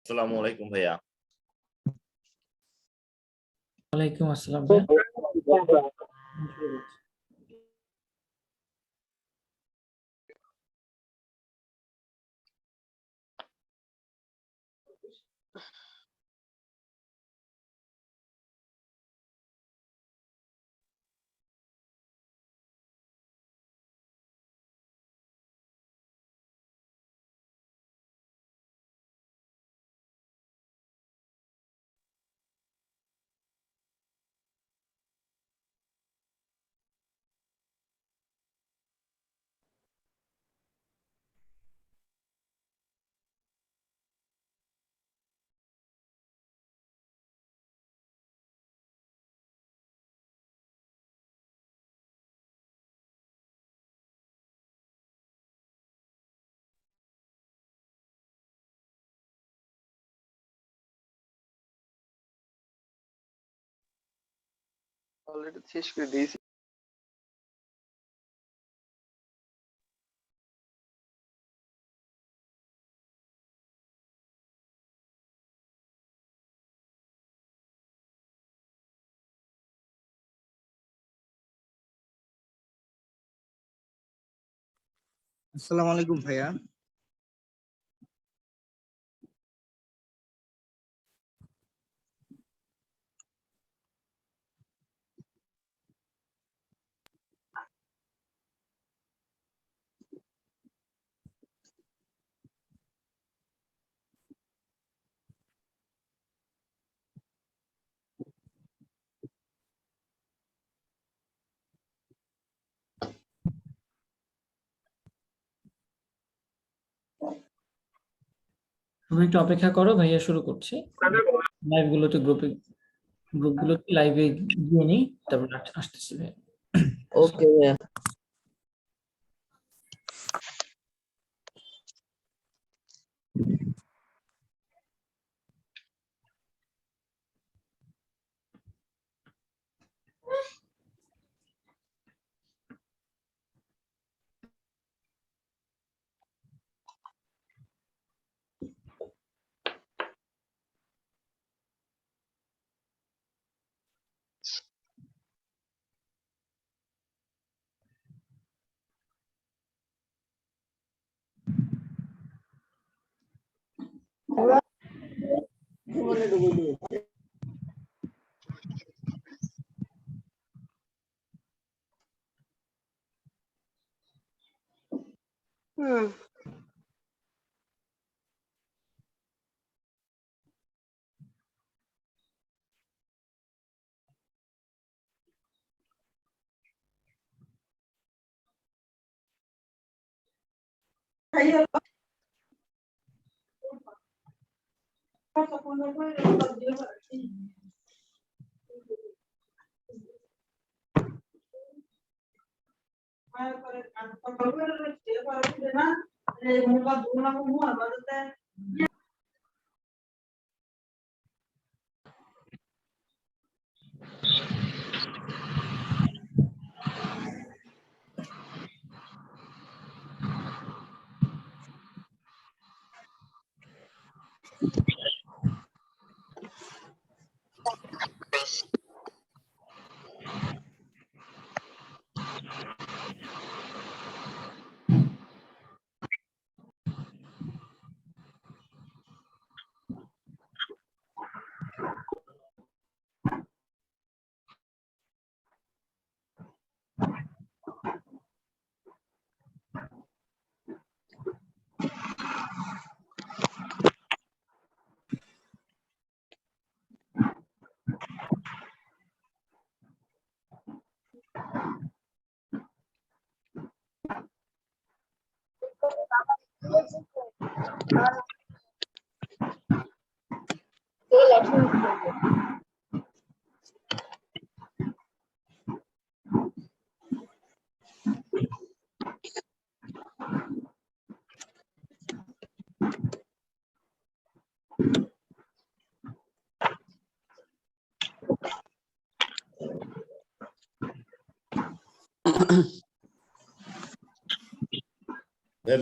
আসসালামু আলাইকুম ভাইয়া। ওয়ালাইকুম আসসালাম ভাইয়া। অলরেডি শেষ করে দিয়েছি। আসসালামু আলাইকুম ভাইয়া। তুমি একটু অপেক্ষা করো, ভাইয়া শুরু করছি। গ্রুপগুলোতে লাইভে গিয়ে নিই, তারপর আসতেছি ভাইয়া। ওকে ভাইয়া।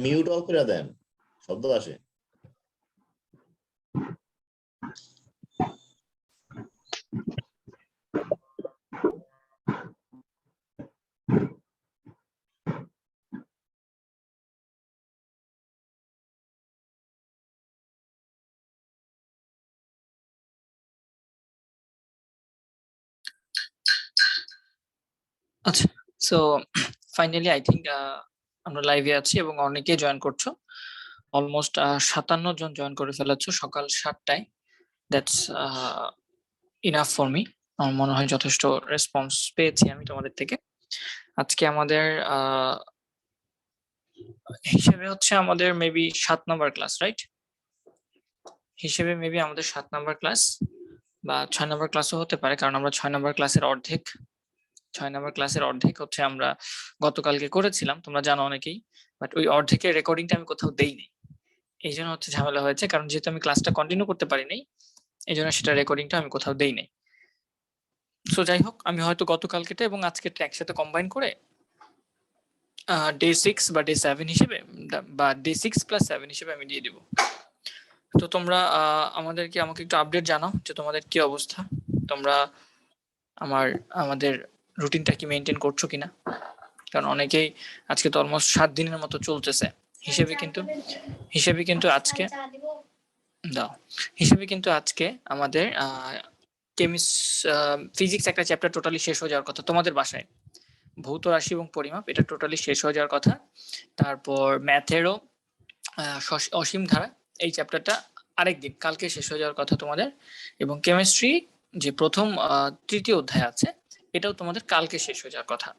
মিউট অফ করে দেন, শব্দ আসে। আচ্ছা, সো ফাইনালি আই থিঙ্ক আমরা লাইভে আছি এবং অনেকে জয়েন করছো। অলমোস্ট 57 জন জয়েন করে ফেলেছো সকাল 7টায়। That's enough for me. আমার মনে হয় যথেষ্ট রেসপন্স পেয়েছি আমি তোমাদের থেকে। আজকে আমাদের হিসেবে হচ্ছে আমাদের মেবি 7 নম্বর ক্লাস, রাইট? হিসেবে মেবি আমাদের 7 নম্বর ক্লাস বা 6 নম্বর ক্লাসও হতে পারে, কারণ আমরা 6 নম্বর ক্লাসের অর্ধেক হচ্ছে আমরা গতকালকে করেছিলাম, তোমরা জানো অনেকেই। বাট ওই অর্ধেকের রেকর্ডিংটা আমি কোথাও দেইনি, এই জন্য হচ্ছে ঝামেলা হয়েছে। কারণ যেহেতু আমি ক্লাসটা কন্টিনিউ করতে পারিনি, এই জন্য সেটা রেকর্ডিংটা আমি কোথাও দেই নাই। সো যাই হোক, আমি হয়তো গতকালকেটা এবং আজকেরটা একসাথে কম্বাইন করে ডে 6 বা ডে 7 হিসেবে বা ডে 6+7 হিসেবে আমি দিয়ে দিব। তো তোমরা আমাকে একটু আপডেট জানাও যে তোমাদের কি অবস্থা, তোমরা আমাদের রুটিনটা কি মেনটেন করছো কিনা। কারণ অনেকেই আজকে তো অলমোস্ট 7 দিনের মতো চলতেছে। হিসেবে কিন্তু আজকে আমাদের ফিজিক্স একটা চ্যাপ্টার টোটালি শেষ হয়ে যাওয়ার কথা তোমাদের বাসায়। ভৌত রাশি এবং পরিমাপ এটা টোটালি শেষ হয়ে যাওয়ার কথা। তারপর ম্যাথেরও অসীম ধারা এই চ্যাপ্টারটা আরেকদিন কালকে শেষ হয়ে যাওয়ার কথা তোমাদের। এবং কেমিস্ট্রি যে প্রথম তৃতীয় অধ্যায় আছে এটাও তোমাদের কালকে শেষ হয়ে যাওয়ার কথা।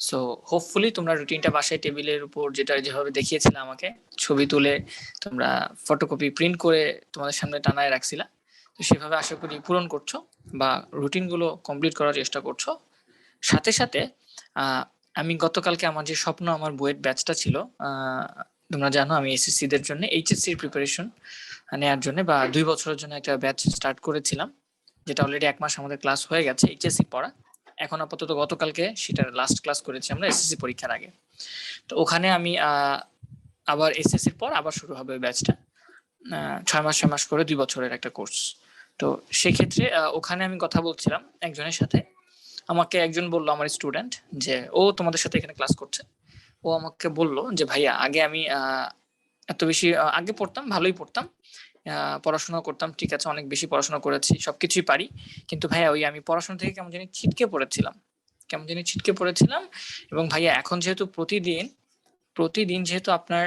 সো হোপফুলি তোমরা রুটিনটা বাসায় টেবিলের উপর যেভাবে দেখিয়েছিলে আমাকে ছবি তুলে তোমরা ফটোকপি প্রিন্ট করে তোমাদের সামনে টানায় রাখছিলা, তো সেভাবে আশা করি পূরণ করছো বা রুটিনগুলো কমপ্লিট করার চেষ্টা করছো। সাথে সাথে আমি গতকালকে আমার যে স্বপ্ন, আমার বইয়ের ব্যাচটা ছিল, তোমরা জানো আমি এসএসসি দের জন্য এইচএসসির প্রিপারেশন নেওয়ার জন্য বা 2 বছরের জন্য একটা ব্যাচ স্টার্ট করেছিলাম, যেটা অলরেডি 1 মাস আমাদের ক্লাস হয়ে গেছে এইচএসসি পড়া। এখন আপাতত গতকালকে সেটার লাস্ট ক্লাস করেছি আমরা এসএসসি পরীক্ষার আগে। তো ওখানে আমি আবার এসএসসির পর আবার শুরু হবে ওই ব্যাচটা, 6 মাস করে 2 বছরের একটা কোর্স। তো সেক্ষেত্রে ওখানে আমি কথা বলছিলাম একজনের সাথে, আমাকে একজন বললো আমার স্টুডেন্ট যে ও তোমাদের সাথে এখানে ক্লাস করছে। ও আমাকে বললো যে ভাইয়া আগে আমি এত বেশি আগে পড়তাম, ভালোই পড়তাম, পড়াশোনা করতাম, ঠিক আছে, অনেক বেশি পড়াশোনা করেছি, সবকিছুই পারি, কিন্তু ভাইয়া ওই আমি পড়াশোনা থেকে কেমন জানি ছিটকে পড়েছিলাম। এবং ভাইয়া এখন যেহেতু প্রতিদিন যেহেতু আপনার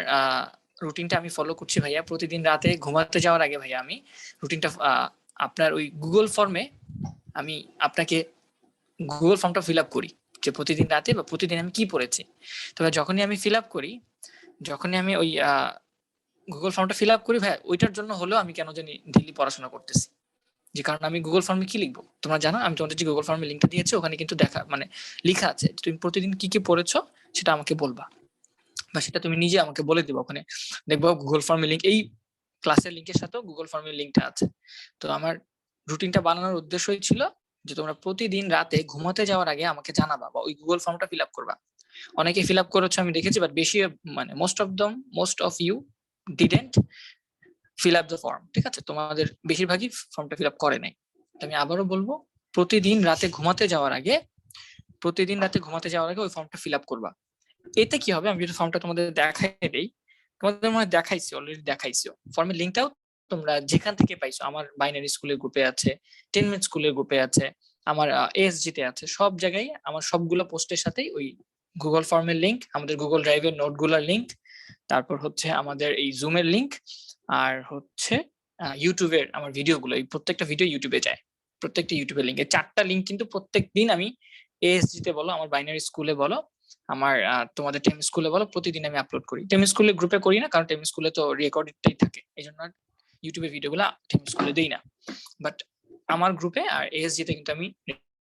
রুটিনটা আমি ফলো করছি ভাইয়া, প্রতিদিন রাতে ঘুমাতে যাওয়ার আগে ভাইয়া আমি রুটিনটা আপনার ওই গুগল ফর্মে আমি আপনাকে গুগল ফর্মটা ফিল আপ করি যে প্রতিদিন রাতে বা প্রতিদিন আমি কি পড়েছি। তবে যখনই আমি ফিল আপ করি, যখনই আমি ওই গুগল ফর্মটা ফিল আপ করি ভাই, ওইটার জন্য হলেও আমি কেন জানি ডেইলি পড়াশোনা করতেছি। যে কারণ আমি গুগল ফর্মে কি লিখবো তোমরা জানো, আমি তোমাদের যে গুগল ফর্মে লিঙ্কটা দিয়েছি ওখানে কিন্তু লেখা আছে তুমি প্রতিদিন কি কি পড়েছো সেটা আমাকে বলবা, বা সেটা তুমি নিজে আমাকে বলে দিবা। ওখানে দেখবো গুগল ফর্মের লিঙ্ক, এই ক্লাসের লিঙ্কের সাথেও গুগল ফর্মের লিঙ্কটা আছে। তো আমার রুটিনটা বানানোর উদ্দেশ্যই ছিল যে তোমরা প্রতিদিন রাতে ঘুমাতে যাওয়ার আগে আমাকে জানাবা বা ওই গুগল ফর্মটা ফিল আপ করবা। অনেকে ফিল আপ করেছো আমি দেখেছি, বাট বেশি most of you didn't fill up the form, ঠিক আছে? তোমাদের বেশিরভাগই ফর্মটা ফিল আপ করে নাই। আমি আবারও বলবো, প্রতিদিন রাতে ঘুমাতে যাওয়ার আগে ওই ফর্মটা ফিল আপ করবা। এতে কি হবে, আমি যদি ফর্মটা তোমাদের দেখাই দেই, তোমাদের মনে দেখাইছি, অলরেডি দেখাইছি। ফর্মের লিঙ্কটাও তোমরা যেখান থেকে পাইছো, আমার বাইনারি স্কুলের গ্রুপে আছে, 10 মিনিট স্কুলের গ্রুপে আছে, আমার এএসজি তে আছে, সব জায়গায় আমার সবগুলো পোস্টের সাথেই ওই গুগল ফর্মের লিঙ্ক, আমাদের গুগল ড্রাইভের নোটগুলোর লিঙ্ক, তারপর হচ্ছে আমাদের এই জুমের লিঙ্ক, আর হচ্ছে ইউটিউবের আমার ভিডিওগুলো, এই প্রত্যেকটা ভিডিও ইউটিউবে যায়, প্রত্যেকটা ইউটিউবের লিঙ্কে 4টা লিঙ্ক কিন্তু প্রত্যেক দিন আমি এএসজি তে বলো, আমার বাইনারি স্কুলে বলো, আমার তোমাদের টেম স্কুলে বলো, প্রতিদিন আমি আপলোড করি। টেম স্কুলে গ্রুপে করি না, কারণ টেম স্কুলে তো রেকর্ডেডটাই থাকে, এই জন্য ইউটিউবে ভিডিওগুলো টেম স্কুলে দেই না। বাট আমার গ্রুপে আর এএসজি তে কিন্তু আমি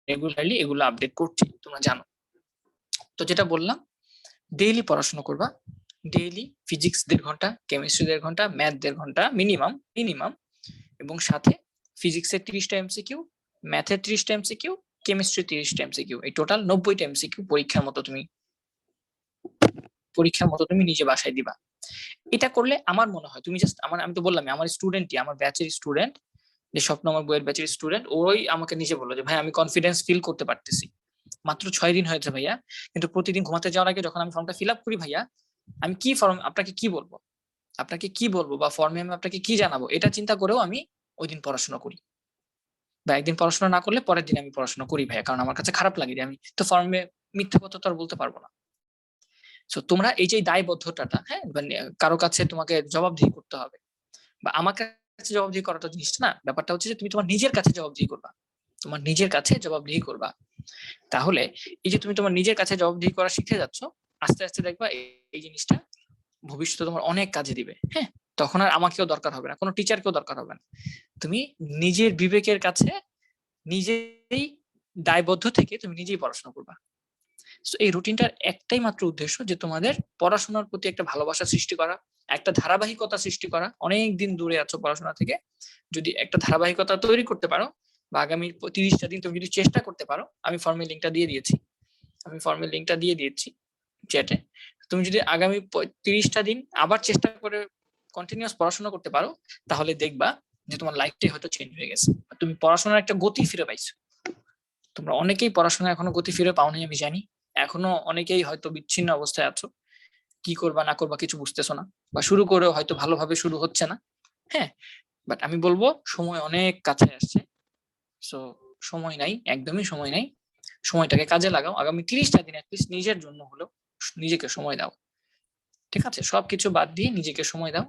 রেগুলারলি এগুলো আপডেট করছি, তোমরা জানো। তো যেটা বললাম, ডেইলি পড়াশোনা করবা, ডেইলি ফিজিক্স 1.5 ঘন্টা, কেমিস্ট্রি 1.5 ঘন্টা, ম্যাথ 1.5 ঘন্টা মিনিমাম, এবং সাথে ফিজিক্সের 30টা এমসিকিউ, ম্যাথের 30টা এমসিকিউ, কেমিস্ট্রি 30টা এমসিকিউ, এই টোটাল 90টা এমসিকিউ পরীক্ষার মতো তুমি নিজে বাসায় দিবা। এটা করলে আমার মনে হয় তুমি জাস্ট আমি তো বললাম আমার স্টুডেন্টই, আমার ব্যাচের স্টুডেন্ট, যে স্বপ্ন আমার বইয়ের ব্যাচের স্টুডেন্ট, ওই আমাকে নিজে বললো যে ভাই আমি কনফিডেন্স ফিল করতে পারতেছি, মাত্র 6 দিন হয়েছে ভাইয়া, কিন্তু প্রতিদিন ঘুমাতে যাওয়ার আগে যখন আমি ফর্মটা ফিল আপ করি ভাইয়া, আমি কি ফর্ম আপনাকে কি বলবো বা ফর্মে আমি আপনাকে কি জানাবো, এটা চিন্তা করেও আমি ওই দিন পড়াশোনা করি, বা একদিন পড়াশোনা না করলে পরের দিন আমি পড়াশোনা করি ভাইয়া, কারণ আমার কাছে খারাপ লাগে যে আমি তো ফর্মে মিথ্যা কথা তো আর বলতে পারবো না। সো তোমরা এই যে দায়বদ্ধতাটা, হ্যাঁ, মানে কারো কাছে তোমাকে জবাবদিহি করতে হবে, বা আমার কাছে জবাবদিহি করাটা জিনিসটা না, ব্যাপারটা হচ্ছে যে তুমি তোমার নিজের কাছে জবাবদিহি করবা, তোমার নিজের কাছে জবাবদিহি করবা। তাহলে এই যে তুমি তোমার নিজের কাছে জবাবদিহি করা শিখে যাচ্ছ, আস্তে আস্তে দেখবা এই জিনিসটা ভবিষ্যতে তোমার অনেক কাজে দিবে। হ্যাঁ, তখন আর আমাকেও দরকার হবে না, কোনো টিচারকেও দরকার হবে না। তুমি নিজের বিবেকের কাছে নিজেই দায়বদ্ধ থেকে তুমি নিজেই পড়াশোনা করবা। তো এই রুটিনটার একটাই মাত্র উদ্দেশ্য যে তোমাদের পড়াশোনার প্রতি একটা ভালোবাসা সৃষ্টি করা, একটা ধারাবাহিকতা সৃষ্টি করা। অনেক দিন দূরে আছো পড়াশোনা থেকে, যদি একটা ধারাবাহিকতা তৈরি করতে পারো বা আগামী 30টা দিন তুমি যদি চেষ্টা করতে পারো, আমি ফর্মের লিঙ্কটা দিয়ে দিয়েছি চ্যাটে। তুমি যদি আগামী 30টা দিন আবার চেষ্টা করে কন্টিনিউয়াস পড়াশোনা করতে পারো, তাহলে দেখবা যে তোমার লাইফটাই হয়তো চেঞ্জ হয়ে গেছে, তুমি পড়াশোনার একটা গতি ফিরে পাইছো। তোমরা অনেকেই পড়াশোনা এখনো গতি ফিরে পাওনি, আমি জানি। এখনো অনেকেই হয়তো বিচ্ছিন্ন অবস্থায় আছো, কি করবা না করবা কিছু বুঝতেছো না, বা শুরু করেও হয়তো ভালোভাবে শুরু হচ্ছে না। হ্যাঁ, বাট আমি বলবো সময় অনেক কাছে আসছে। সো সময় নাই, একদমই সময় নাই। সময়টাকে কাজে লাগাও। আগামী 30টা দিন অ্যাটলিস্ট নিজের জন্য হলেও নিজেকে সময় দাও। ঠিক আছে, সবকিছু বাদ দিয়ে নিজেকে সময় দাও।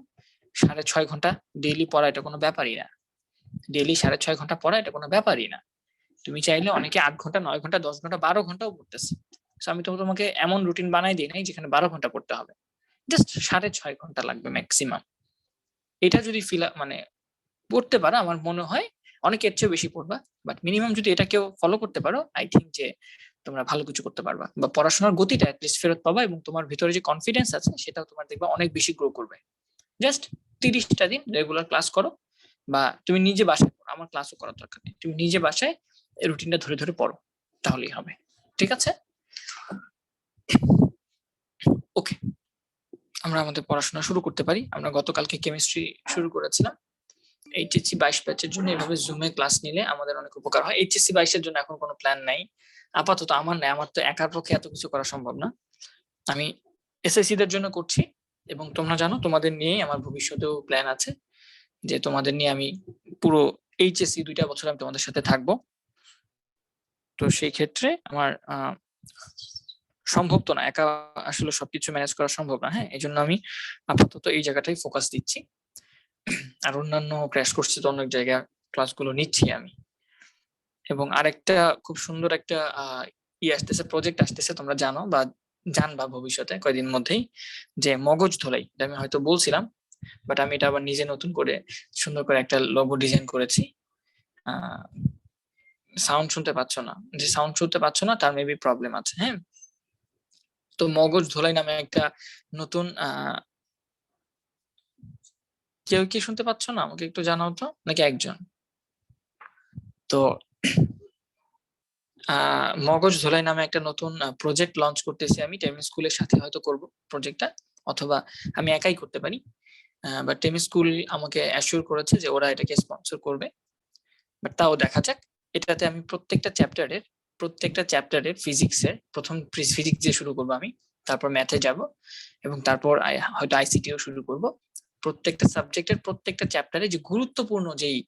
6.5 ঘন্টা ডেইলি পড়া এটা কোনো ব্যাপারই না। ডেইলি 6.5 ঘন্টা পড়া এটা কোনো ব্যাপারই না। তুমি চাইলে অনেকে 8 ঘন্টা, 9 ঘন্টা, 10 ঘন্টা, 12 ঘন্টাও পড়তেছে। আমি তো তোমাকে এমন রুটিন বানাই দিই নাই যেখানে 12 ঘন্টা পড়তে হবে। জাস্ট 6.5 ঘন্টা লাগবে ম্যাক্সিমাম। এটা যদি মানে পড়তে পারো, আমার মনে হয় অনেকে এর চেয়ে বেশি পড়বা, বাট মিনিমাম যদি এটা কেউ ফলো করতে পারো, আই থিঙ্ক যে তোমরা ভালো কিছু করতে পারবা, বা পড়াশোনার গতিটা অ্যাটলিস্ট ফেরত পাবা, এবং তোমার ভিতরে যে কনফিডেন্স আছে সেটাও তোমার দেখবা অনেক বেশি গ্রো করবে। জাস্ট 30টা দিন রেগুলার ক্লাস করো, বা তুমি নিজে বাসায় পড়ো, আমার ক্লাসও করার দরকার নেই, তুমি নিজে বাসায় এই রুটিনটা ধরে ধরে পড়ো, তাহলেই হবে। ঠিক আছে, ওকে, আমরা আমাদের পড়াশোনা শুরু করতে পারি। আমরা গতকালকে কেমিস্ট্রি শুরু করেছিলাম। এইচএসসি 22 ব্যাচের জন্য এভাবে জুমে ক্লাস নিলে আমাদের অনেক উপকার হয়। এইচএসসি 22-এর জন্য এখন কোনো প্ল্যান নাই আপাতত, আমার নাই, আমার তো একার পক্ষে এত কিছু করা সম্ভব না। আমি এসএসসি দের জন্য করছি, এবং তোমরা জানো তোমাদের নিয়েই আমার ভবিষ্যতেও প্ল্যান আছে, যে তোমাদের নিয়ে আমি পুরো এইচএসসি 2টা বছর আমি তোমাদের সাথে থাকবো। তো সেই ক্ষেত্রে আমার সম্ভব তো না, একা আসলে সবকিছু ম্যানেজ করা সম্ভব না। হ্যাঁ, এই জন্য আমি আপাতত এই জায়গাটাই ফোকাস দিচ্ছি, আর অন্যান্য ক্র্যাশ কোর্সে তো অনেক জায়গায় ক্লাসগুলো নিচ্ছি আমি। এবং আরেকটা খুব সুন্দর একটা আসতেছে, প্রজেক্ট আসতেছে, তোমরা জানো বা জানবা ভবিষ্যতে কয়েকদিন মধ্যেই, যে মগজ ধোলাই। এটা আমি হয়তো বলছিলাম, বাট আমি এটা আবার নিজে নতুন করে সুন্দর করে একটা লোগো ডিজাইন করেছি। সাউন্ড শুনতে পাচ্ছ না? যে সাউন্ড শুনতে পাচ্ছ না তার মেবি প্রবলেম আছে। হ্যাঁ, তো মগজ ধোলাই নামে একটা নতুন কেউ কি শুনতে পাচ্ছ না? আমাকে একটু জানাও তো, নাকি একজন? তো মগজ ধোলাই নামে একটা নতুন প্রজেক্ট লঞ্চ করতেছি আমি। টেমি স্কুলের সাথে হয়তো করব প্রজেক্টটা, অথবা আমি একাই করতে পারি। বাট টেমি স্কুল আমাকে অ্যাসিওর করেছে যে ওরা এটাকে স্পন্সর করবে। বাট তাও দেখা যাক। এটাতে আমি প্রত্যেকটা চ্যাপ্টারের ফিজিক্সের প্রথম ফিজিক্স দিয়ে শুরু করবো আমি, তারপর ম্যাথে যাব, এবং তারপর হয়তো আইসিটিও শুরু করব। প্রত্যেকটা সাবজেক্টের প্রত্যেকটা চ্যাপ্টারে যে গুরুত্বপূর্ণ যেই,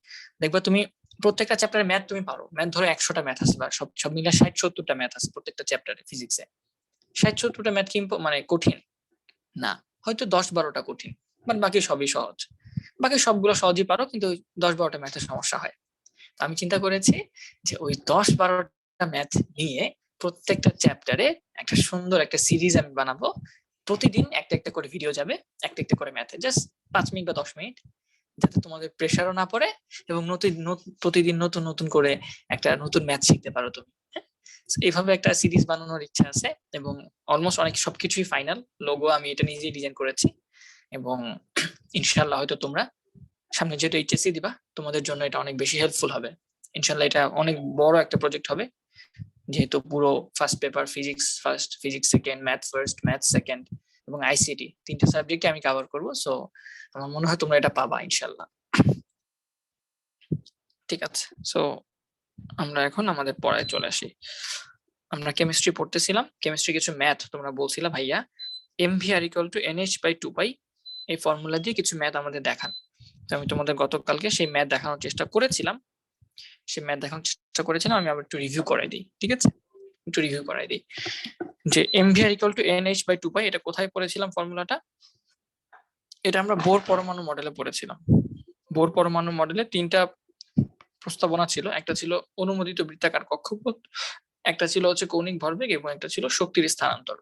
দেখবা তুমি প্রত্যেকটা চ্যাপ্টারে ম্যাথ তুমি পারো, ম্যাথ ধরো 100টা ম্যাথ আছে, বা সব মিলে 60-70টা ম্যাথ আছে প্রত্যেকটা চ্যাপ্টারে ফিজিক্সে। 60-70টা ম্যাথ কি মানে কঠিন না, হয়তো 10-12টা কঠিন, বাট বাকি সবই সহজ। বাকি সবগুলো সহজই পারো, কিন্তু 10-12টা ম্যাথের সমস্যা হয়। আমি চিন্তা করেছি যে ওই 10-12টা ম্যাথ নিয়ে প্রত্যেকটা চ্যাপ্টারে একটা সুন্দর একটা সিরিজ আমি বানাবো। প্রতিদিন একটা একটা করে ভিডিও যাবে, একটা একটা করে ম্যাথে, জাস্ট 5 মিনিট বা 10 মিনিট, যাতে তোমাদের প্রেশারও না পড়ে, এবং প্রতিদিন নতুন নতুন করে একটা নতুন ম্যাথ শিখতে পারো তুমি। এইভাবে একটা সিরিজ বানানোর ইচ্ছা আছে, এবং অলমোস্ট অনেক সবকিছুই ফাইনাল। লোগো আমি এটা নিজেই ডিজাইন করেছি, এবং ইনশাআল্লাহ হয়তো তোমরা সামনে যেটা এইচএসসি দিবা, তোমাদের জন্য এটা অনেক বেশি হেল্পফুল হবে। ইনশাআল্লাহ এটা অনেক বড় একটা প্রজেক্ট হবে, যেহেতু পুরো first paper physics first, physics second, math first, math second, এবং আইসিটি 3টা সাবজেক্টে আমি কভার করব। সো আমার মনে হয় তোমরা এটা পাবা ইনশাআল্লাহ। ঠিক আছে, সো আমরা এখন আমাদের পড়ায় চলে আসি। আমরা কেমিস্ট্রি পড়তেছিলাম, কেমিস্ট্রি কিছু ম্যাথ তোমরা বলছিলা ভাইয়া mvr = nh/2π, এই ফর্মুলা দিয়ে কিছু ম্যাথ আমাদের দেখান। তো আমি তোমাদের গতকালকে সেই ম্যাথ দেখানোর চেষ্টা করেছিলাম, আমি আবার একটু রিভিউ করে দিই। ঠিক আছে, একটু রিভিউ করাই দিই যে mvr ইকুয়াল টু nh/2 এটা কোথায় পড়েছিলাম ফর্মুলাটা? এটা আমরা বোর পরমাণু মডেলে পড়েছিলাম। বোর পরমাণু মডেলে তিনটা প্রস্তাবনা ছিল, একটা ছিল অনুমোদিত বৃত্তাকার কক্ষপথ, একটা ছিল হচ্ছে কৌণিক ভরবেগ এবং একটা ছিল শক্তির স্থানান্তর।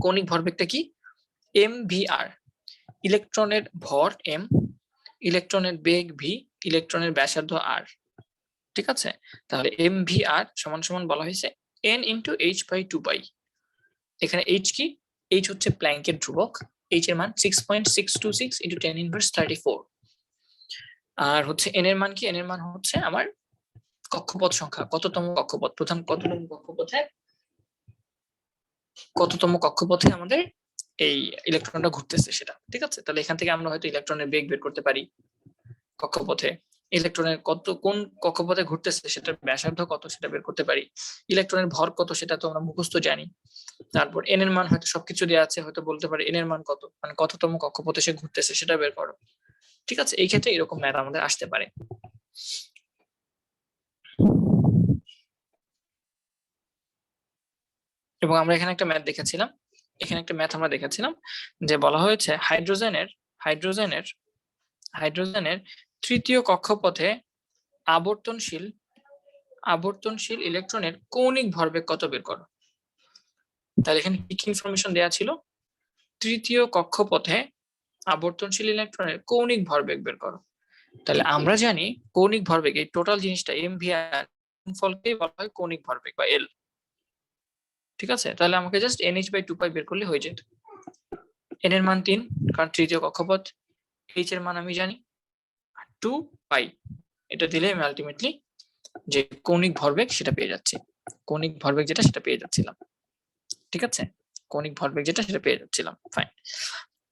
কৌণিক ভরবেগটা কি? mvr, ইলেকট্রনের ভর m, ইলেকট্রনের বেগ v, ইলেকট্রনের ব্যাসার্ধ r। ঠিক আছে, তাহলে mvr সমান সমান বলা হয়েছে n ইন্টু h/2π। এখানে h কি? h হচ্ছে প্ল্যাঙ্কের ধ্রুবক, h এর মান 6.626 ইন্টু 10⁻34। আর হচ্ছে n এর মান কি? n এর মান হচ্ছে আমার কক্ষপথ সংখ্যা, কততম কক্ষপথ, প্রথম কততম কক্ষপথে আমাদের এই ইলেকট্রনটা ঘুরতেছে সেটা। ঠিক আছে, তাহলে এখান থেকে আমরা হয়তো ইলেকট্রনের বেগ বের করতে পারি, কক্ষপথে ইলেকট্রনের কোন কক্ষপথে ঘুরতেছে সেটার ব্যাসার্ধ কত সেটা বের করতে পারি, ইলেকট্রনের ভর কত সেটা তো আমরা মুখস্থ জানি। তারপর এন এর মান হয়তো সবকিছু দেওয়া আছে, হয়তো বলতে পারি এন এর মান কত, মানে কততম কক্ষপথে সে ঘুরতেছে সেটা বের করো। ঠিক আছে, এই ক্ষেত্রে এরকম ম্যাথ আমাদের আসতে পারে। এবং আমরা এখানে একটা ম্যাথ দেখেছিলাম, যে বলা হয়েছে হাইড্রোজেনের তৃতীয় কক্ষপথে আবর্তনশীল ইলেকট্রনের কৌণিক ভরবেগ কত বের করো। তাহলে এখানে কি ইনফরমেশন দেওয়া ছিল? তৃতীয় কক্ষপথে আবর্তনশীল ইলেকট্রনের কৌণিক ভরবেগ বের করো। তাহলে আমরা জানি কৌণিক ভরবেগ, এই টোটাল জিনিসটা mvr ফলকেই বলা হয় কৌণিক ভরবেগ বা এল। ঠিক আছে, তাহলে আমাকে জাস্ট nh/2π বের করলে হয়ে যেত। n এর মান 3, কারণ তৃতীয় কক্ষপথ। h এর মান আমি জানি 2π, এটা দিলে আমি আলটিমেটলি যে কৌণিক ভরবেগ সেটা পেয়ে যাচ্ছি, কৌণিক ভরবেগ যেটা সেটা পেয়ে যাচ্ছিলাম। ঠিক আছে, কৌণিক ভরবেগ যেটা সেটা পেয়ে যাচ্ছিলাম। ফাইন।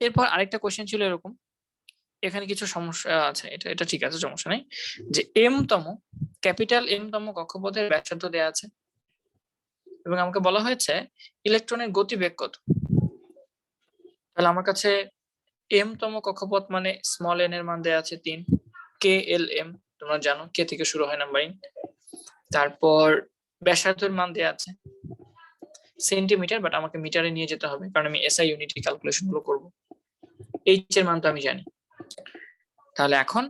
এরপর আরেকটা কোশ্চেন ছিল এরকম, এখানে কিছু সমস্যা আছে, এটা ঠিক আছে, সমস্যা নেই, যে ক্যাপিটাল এম তম কক্ষপথের ব্যাসার্ধ দেয়া আছে এবং আমাকে বলা হয়েছে ইলেকট্রনের গতিবেগ কত। তাহলে আমার কাছে এম তম কক্ষপথ মানে স্মল এন এর মান দেয়া আছে 3, KLM তোমরা জানো, কে থেকে শুরু হয় নাম্বারিং। তারপর ব্যাসার্ধের মান দেয়া আছে সেন্টিমিটার, বাট আমাকে মিটারে নিয়ে যেতে হবে কারণ আমি এসআই ইউনিটে ক্যালকুলেশন গুলো করব। এইচ এর মান তো আমি জানি। তাহলে এখন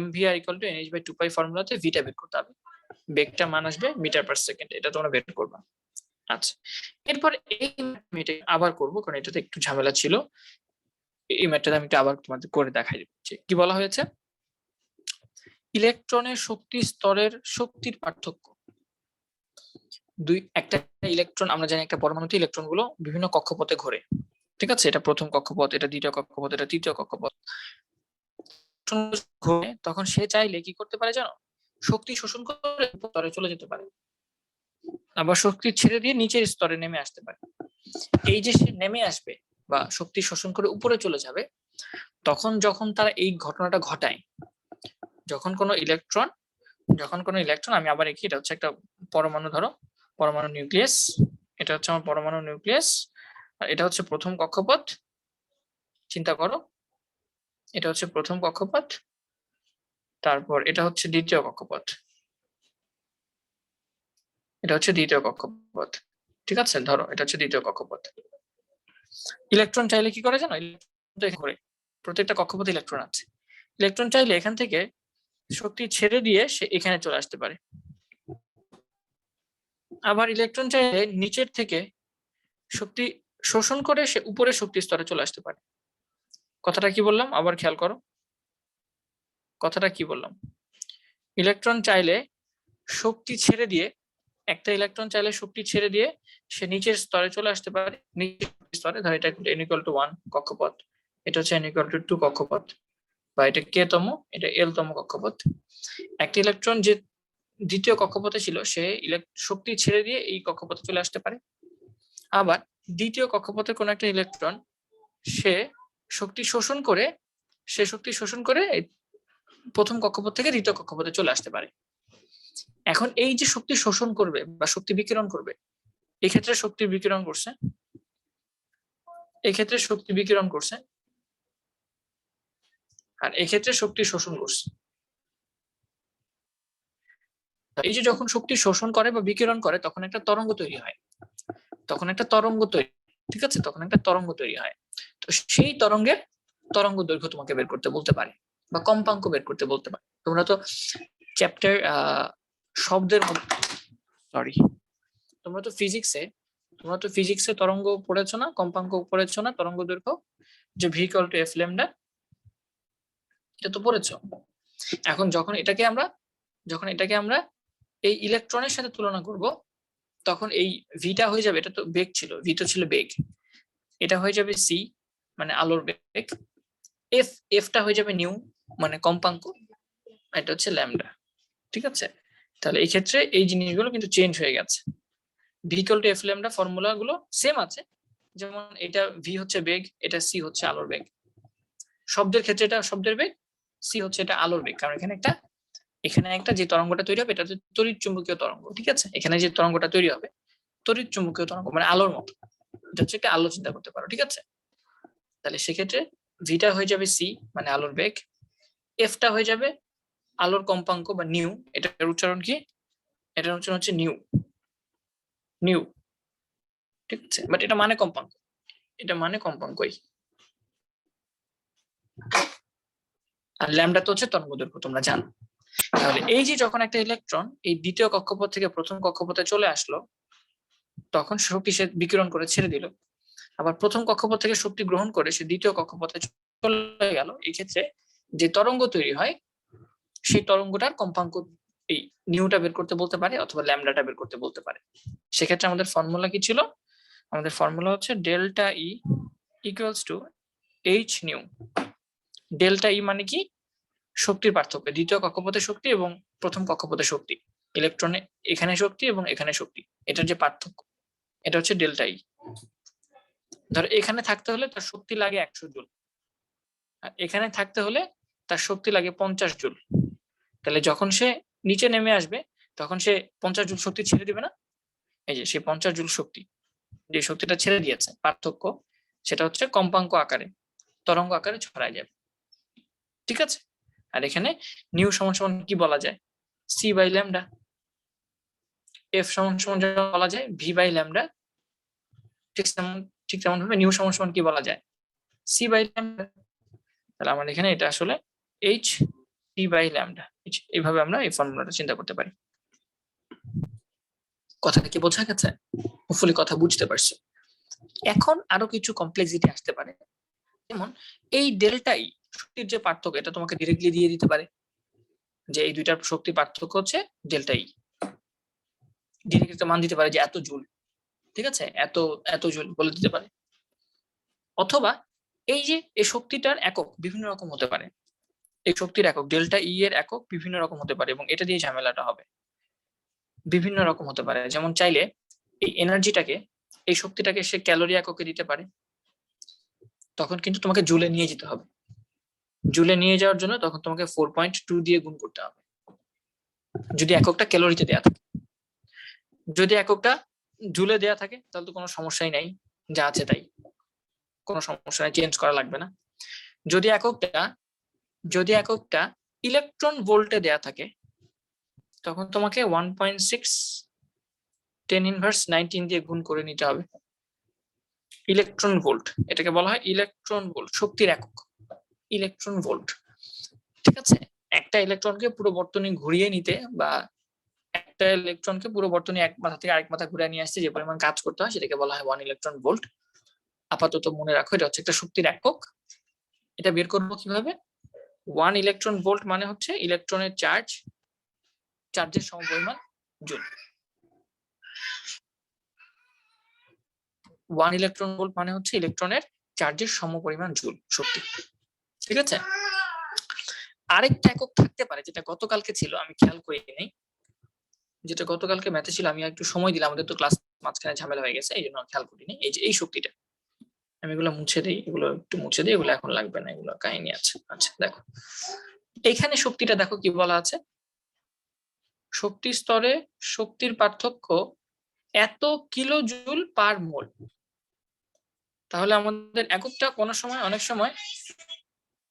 mvr ইকুয়াল টু nh/2π ফর্মুলাতে ভিটা বের করতে হবে, বেগটা মান আসবে মিটার পার সেকেন্ড, এটা তোমরা বের করবা। আচ্ছা, এরপর এই ম্যাথটা আবার করব কারণ এটাতে একটু ঝামেলা ছিল। এই ম্যাথটা আমি একটু আবার তোমাদের করে দেখাই দিচ্ছি। কি বলা হয়েছে? ইলেকট্রনের শক্তি স্তরের শক্তির পার্থক্য। একটা ইলেকট্রন, আমরা জানি একটা পরমাণুতে ইলেকট্রন গুলো বিভিন্ন কক্ষপথে ঘোরে। ঠিক আছে, এটা প্রথম কক্ষপথ, এটা দ্বিতীয় কক্ষপথ, এটা তৃতীয় কক্ষপথ। ঘুরে তখন সে চাইলে কি করতে পারে জানো? শক্তি শোষণ করে স্তরে চলে যেতে পারে, আবার শক্তি ছেড়ে দিয়ে নিচের স্তরে নেমে আসতে পারে। এই যে সে নেমে আসবে বা শক্তি শোষণ করে উপরে চলে যাবে, তখন যখন তারা এই ঘটনাটা ঘটায়, যখন কোনো ইলেকট্রন, আমি আবার এঁকি, এটা হচ্ছে একটা পরমাণু, ধরো পরমাণু নিউক্লিয়াস, এটা হচ্ছে আমার পরমাণু নিউক্লিয়াস, আর এটা হচ্ছে প্রথম কক্ষপথ। চিন্তা করো, এটা হচ্ছে প্রথম কক্ষপথ, তারপর এটা হচ্ছে দ্বিতীয় কক্ষপথ, এটা হচ্ছে দ্বিতীয় কক্ষপথ। ঠিক আছে, ধরো এটা হচ্ছে দ্বিতীয় কক্ষপথ। ইলেকট্রন চাইলে কি করে জানো? প্রত্যেকটা কক্ষপথে ইলেকট্রন আছে। ইলেকট্রন চাইলে এখান থেকে শক্তি ছেড়ে দিয়ে সে এখানে চলে আসতে পারে, আবার ইলেকট্রন চাইলে নিচের থেকে শক্তি শোষণ করে সে উপরে শক্তি স্তরে চলে আসতে পারে। কথাটা কি বললাম আবার খেয়াল করো, কথাটা কি বললাম? ইলেকট্রন চাইলে শক্তি ছেড়ে দিয়ে, একটা ইলেকট্রন চাইলে শক্তি ছেড়ে দিয়ে সে নিচের স্তরে চলে আসতে পারে, নিচের স্তরে। ধর এটা n=1 কক্ষপথ, এটা হচ্ছে n=2 কক্ষপথ, বা এটা k তম, এটা l তম কক্ষপথ। একটা ইলেকট্রন যে দ্বিতীয় কক্ষপথে ছিল সে শক্তি ছেড়ে দিয়ে এই কক্ষপথে চলে আসতে পারে, আবার দ্বিতীয় কক্ষপথের কোন একটা ইলেকট্রন সে শক্তি শোষণ করে প্রথম কক্ষপথ থেকে দ্বিতীয় কক্ষপথে চলে আসতে পারে। এখন এই যে শক্তি শোষণ করবে বা শক্তি বিকিরণ করবে, এই ক্ষেত্রে শক্তি বিকিরণ করছে, আর এই ক্ষেত্রে শক্তি শোষণ করছে। এই যে যখন শক্তি শোষণ করে বা বিকিরণ করে তখন একটা তরঙ্গ তৈরি হয়, ঠিক আছে, তখন একটা তরঙ্গ তৈরি হয়। তো সেই তরঙ্গের তরঙ্গ দৈর্ঘ্য তোমাকে বের করতে বলতে পারে বা কম্পাঙ্ক বের করতে বলতে পারে। তোমরা তো চ্যাপ্টার শব্দের সরি তোমরা তো ফিজিক্সে তরঙ্গ পড়েছো না, কম্পাঙ্ক পড়েছো না, তরঙ্গ দৈর্ঘ্য, যে V equal to f lambda, এটা তো পড়েছো। এখন যখন এটাকে আমরা এই ইলেকট্রনের সাথে তুলনা করব, তখন এই ভিটা হয়ে যাবে, এটা তো বেগ ছিল, ভি তো ছিল বেগ, এটা হয়ে যাবে সি মানে আলোর বেগ, এফটা হয়ে যাবে নিউ মানে কম্পাঙ্ক, এটা হচ্ছে ল্যামডা। ঠিক আছে, তাহলে এই ক্ষেত্রে এই জিনিসগুলো কিন্তু চেঞ্জ হয়ে গেছে। V equal to f lambda formula গুলো সেম আছে, যেমন এটা ভি হচ্ছে বেগ, এটা সি হচ্ছে আলোর বেগ। শব্দের ক্ষেত্রে এটা শব্দের বেগ, সি হচ্ছে এটা আলোর বেগ, কারণ এখানে একটা যে তরঙ্গটা তৈরি হবে এটা হচ্ছে তড়িৎ চুম্বকীয় তরঙ্গ। ঠিক আছে, এখানে যে তরঙ্গটা তৈরি হবে তড়িৎ চুম্বকীয় তরঙ্গ মানে আলোর মতো, এটা হচ্ছে একটা আলো চিন্তা করতে পারো। ঠিক আছে, তাহলে সেক্ষেত্রে ভিটা হয়ে যাবে সি মানে আলোর বেগ, এফটা হয়ে যাবে আলোর কম্পাঙ্ক বা নিউ, এটার উচ্চারণ কি, এটার উচ্চারণ হচ্ছে নিউ, ঠিক আছে, বাট এটা মানে কম্পাঙ্কই। আর ল্যামডা তো হচ্ছে তরঙ্গ দৈর্ঘ্য, তোমরা জানো। তাহলে এই যে যখন একটা ইলেকট্রন এই দ্বিতীয় কক্ষপথ থেকে প্রথম কক্ষপথে চলে আসলো, তখন শক্তি সে বিকিরণ করে ছেড়ে দিল, আবার প্রথম কক্ষপথ থেকে শক্তি গ্রহণ করে সে দ্বিতীয় কক্ষপথে চলে গেল। এই ক্ষেত্রে যে তরঙ্গ তৈরি হয় সেই তরঙ্গটার কম্পাঙ্ক এই নিউটা বের করতে বলতে পারে অথবা ল্যামডাটা বের করতে বলতে পারে। সেক্ষেত্রে আমাদের ফর্মুলা কি ছিল, আমাদের ফর্মুলা হচ্ছে delta E equals to H new. Delta ই মানে কি, শক্তির পার্থক্য, দ্বিতীয় কক্ষপথের শক্তি এবং প্রথম কক্ষপথের শক্তি, ইলেকট্রনে এখানে শক্তি এবং এখানে শক্তি, এটার যে পার্থক্য, এটা হচ্ছে ডেল্টা ই। ধরো এখানে থাকতে হলে তার শক্তি লাগে 100 জুল, আর এখানে থাকতে হলে তার শক্তি লাগে 50 জুল। তাহলে যখন সে নিচে নেমে আসবে তখন সে 50 জুল শক্তি ছেড়ে দিবে না, এই যে সে 50 জুল শক্তি যে শক্তিটা ছেড়ে দিয়েছে, পার্থক্য সেটা হচ্ছে কম্পাঙ্ক আকারে, তরঙ্গ আকারে ছড়ায় যাবে। ঠিক আছে, আর এখানে নিউ সমান সমান কি বলা যায়, সি বাই ল্যামডা, এফ সমান সমান বলা যায় ভি বাই ল্যামডা, ঠিক তেমন ভাবে নিউ সমান সমান কি বলা যায়, সি বাই ল্যামডা। তাহলে আমরা এখানে এটা আসলে এইচ সি বাই ল্যামডা, এইভাবে আমরা এই ফর্মুলাটা চিন্তা করতে পারি। কথাটা কি বোঝা গেছে? হোপফুলি কথা বুঝতে পারছো। এখন আরো কিছু কমপ্লেক্সিটি আসতে পারে, যেমন এই ডেল্টাই শক্তির যে পার্থক্য এটা তোমাকে ডিরেক্টলি দিয়ে দিতে পারে যে এই দুইটার শক্তি পার্থক্য হচ্ছে ডেল্টাই, ডিরেক্ট একটা মান দিতে পারে যে এত জুল, ঠিক আছে, এত জুল বলে দিতে পারে। অথবা এই যে এই শক্তিটার একক বিভিন্ন রকম হতে পারে, এই শক্তির একক ডেল্টা ই এর একক বিভিন্ন রকম হতে পারে, এবং এটা দিয়ে ঝামেলাটা হবে, বিভিন্ন রকম হতে পারে। যেমন চাইলে এই এনার্জিটাকে, এই শক্তিটাকে সে ক্যালোরি এককে দিতে পারে, তখন কিন্তু তোমাকে জুলে নিয়ে যেতে হবে, জুলে নিয়ে যাওয়ার জন্য তখন তোমাকে 4.2 দিয়ে গুণ করতে হবে যদি এককটা ক্যালোরিতে দেয়া থাকে। যদি এককটা জুলে দেয়া থাকে তাহলে তো কোনো সমস্যাই নাই, যা আছে তাই, কোনো সমস্যা নাই, চেঞ্জ করা লাগবে না। যদি এককটা ইলেকট্রন ভোল্টে দেয়া থাকে তখন তোমাকে 1.6 10⁻19 দিয়ে গুণ করে নিতে হবে। ইলেকট্রন ভোল্ট, এটাকে বলা হয় ইলেকট্রন ভোল্ট, শক্তির একক ইলেকট্রন ভোল্ট। ঠিক আছে, একটা ইলেকট্রনকে পুরো বর্তনী ঘুরিয়ে নিতে বা একটা ইলেকট্রনকে পুরো বর্তনী এক মাথা থেকে আরেক মাথা ঘুরিয়ে নিয়ে আসতে যে পরিমাণ কাজ করতে হয় সেটাকে বলা হয় 1 ইলেকট্রন ভোল্ট। আপাতত মনে রাখো এটা হচ্ছে একটা শক্তির একক। এটা বের করবো কিভাবে, 1 ইলেকট্রন ভোল্ট মানে হচ্ছে ইলেকট্রনের চার্জের সমপরিমাণ জুল। 1 ইলেকট্রন ভোল্ট মানে হচ্ছে ইলেকট্রনের চার্জের সমপরিমাণ জুল শক্তি। ঠিক আছে, আরেকটা একক থাকতে পারে যেটা গতকালকে ছিল, আমি খেয়াল করি নাই, যেটা গতকালকে ম্যাথে ছিল, আমি একটু সময় দিলাম, আমাদের তো ক্লাস মাঝখানে ঝামেলা হয়ে গেছে এই জন্য খেয়াল করিনি। এই যে এই শক্তিটা, আমি এগুলো মুছে দিই, এগুলো একটু মুছে দিই, এগুলো এখন লাগবে না, এগুলো কাহিনী আছে। আচ্ছা দেখো এইখানে শক্তিটা দেখো কি বলা আছে, শক্তি স্তরে শক্তির পার্থক্য এত কিলো জুল পার মোল। তাহলে আমাদের এককটা কোনো সময় অনেক সময়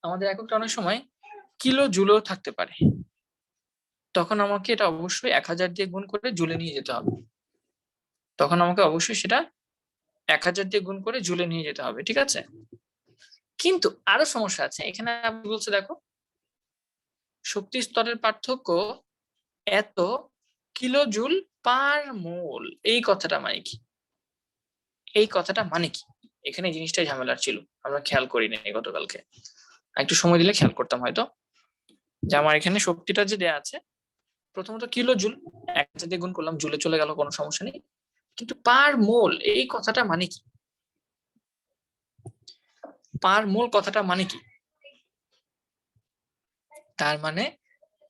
আমাদের এককটা অনেক সময় কিলো জুলও থাকতে পারে। তখন আমাকে এটা অবশ্যই 1000 দিয়ে গুণ করে জুলে নিয়ে যেতে হবে। তখন আমাকে অবশ্যই সেটা 1000 দিয়ে গুণ করে জুলে নিয়ে যেতে হবে, ঠিক আছে? কিন্তু আরো সমস্যা আছে। এখানে আপনি বলছে দেখো, শক্তি স্তরের পার্থক্য এত কিলো জুল পার মোল। এই কথাটা মানে কি? এই কথাটা মানে কি? এখানে জিনিসটাই ঝামেলার ছিল, আমরা খেয়াল করিনি গতকালকে। একটু সময় দিলে খেয়াল করতাম হয়তো। যে আমার এখানে শক্তিটা যে দেয়া আছে, প্রথমত কিলো জুল 1000 দিয়ে গুণ করলাম, জুলে চলে গেল, কোনো সমস্যা নেই। কিন্তু পার মোল এই কথাটা মানে কি? পার মোল কথাটা মানে কি? তার মানে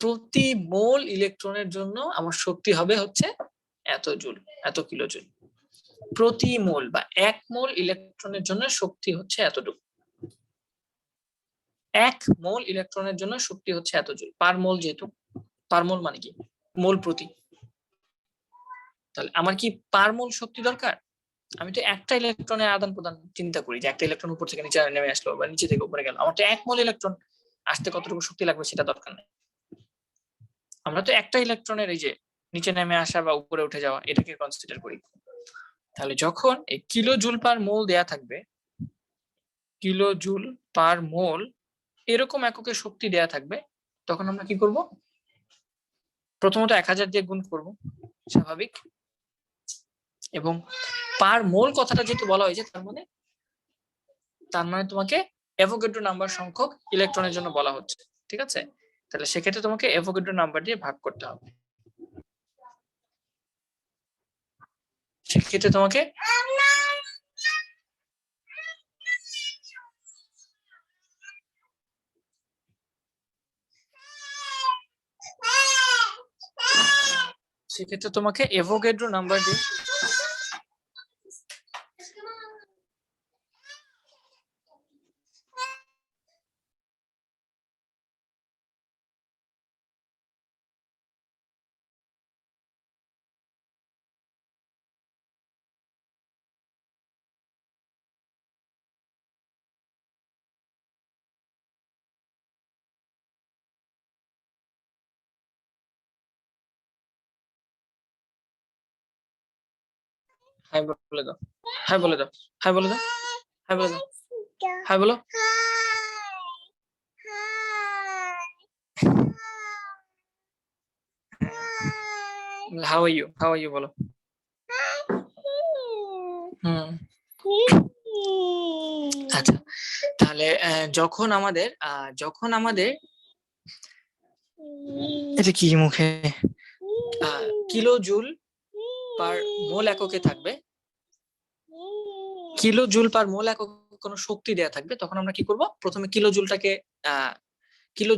প্রতি মোল ইলেকট্রনের জন্য আমার শক্তি হবে হচ্ছে এত জুল, এত কিলো জুল। প্রতি মোল বা 1 মোল ইলেকট্রনের জন্য শক্তি হচ্ছে এতটুকু। 1 মোল ইলেকট্রনের জন্য শক্তি হচ্ছে এত জুল পার মোল। যেহেতু পার মোল মানে কি? মোল প্রতি। তাহলে আমার কি পার মোল শক্তি দরকার? আমি তো একটা ইলেকট্রনের আদান প্রদান চিন্তা করি, যে একটা ইলেকট্রন উপর থেকে নিচে নেমে আসলো বা নিচে থেকে উপরে গেল, আমার তো 1 মোল ইলেকট্রন আসতে কতটুকু শক্তি লাগবে সেটা দরকার নেই। আমরা তো একটা ইলেকট্রনের এই যে নিচে নেমে আসা বা উপরে উঠে যাওয়া এটাকে কনসিডার করি। তাহলে যখন এই কিলো জুল পার মোল দেয়া থাকবে, কিলো জুল পার মোল এরকম এককে শক্তি দেয়া থাকবে, তখন আমরা কি করব? প্রথমত 1000 দিয়ে গুণ করব, স্বাভাবিক। এবং পার মোল কথাটা যেহেতু বলা হয়েছে, তার মানে তোমাকে অ্যাভোগাড্রো নাম্বার সংখ্যক ইলেকট্রনের জন্য বলা হচ্ছে, ঠিক আছে? তাহলে সেক্ষেত্রে তোমাকে অ্যাভোগাড্রো নাম্বার দিয়ে ভাগ করতে হবে। সেক্ষেত্রে তোমাকে অ্যাভোগাড্রো নাম্বার দিয়ে হাই বলে দাও, হাই বলে দাও, হাই বলে দাও, হাই বলে দাও, হাই বলো। How are you, how are you বলো। আচ্ছা, তাহলে যখন আমাদের এটা কি মুখে কিলো জুল পার মোল এককে থাকবে, কিলো জুল পার মোল একক কোনো শক্তি দেয়া থাকবে, তখন আমরা কি করব? প্রথমে কিলো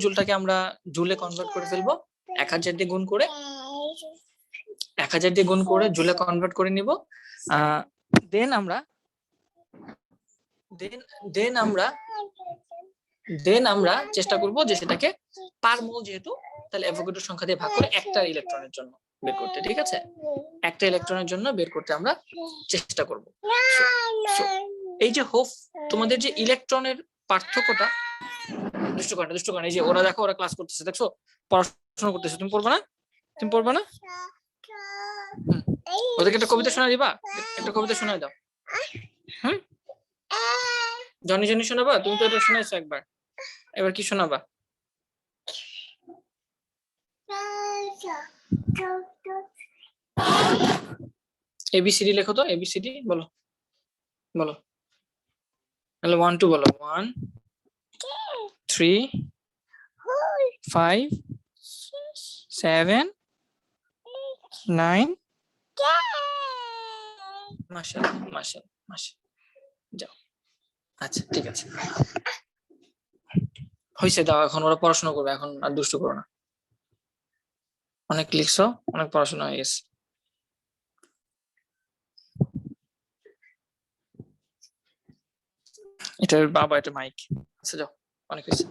জুলটাকে আমরা জুলে কনভার্ট করে ফেলবো। 1000 দিয়ে গুণ করে 1000 দিয়ে গুণ করে জুলে কনভার্ট করে নিব। দেন আমরা চেষ্টা করব যে সেটাকে পার মোল, যেহেতু তাহলে অ্যাভোগাড্রো সংখ্যা দিয়ে ভাগ করে একটা ইলেকট্রনের জন্য বের করতে, ঠিক আছে? একটা ইলেকট্রনের জন্য বের করতে আমরা চেষ্টা করব। এই যে হোপ, তোমাদের যে ইলেকট্রনের পার্থক্যটা, দুষ্ট করে এই যে ওরা দেখো, ওরা ক্লাস করতেছে, দেখছো পড়াশোনা করতেছে, তুমি পড়বে না? তুমি পড়বে না? ওদেরকে একটা কবিতা শোনা দিবা, একটা কবিতা শোনাই দাও। জনি জনি শোনাবা? তুমি তো এটা শোনাইছো একবার, এবার কি শোনাবা? এবিসিডি লেখো তো, এবিসিডি বলো, বলো। তাহলে 1 2 বলো। 1 3 5 7 9। মাশাআল্লাহ, মাশাআল্লাহ, যাও। আচ্ছা, ঠিক আছে, হয়েছে, দাও। এখন ওরা পড়াশোনা করবে, এখন আর দুষ্ট করো না। অনেক লিখছো, অনেক পড়াশোনা হয়ে গেছে। এটার বাবা, এটা মাইক। আচ্ছা, যাও, অনেক হয়েছে।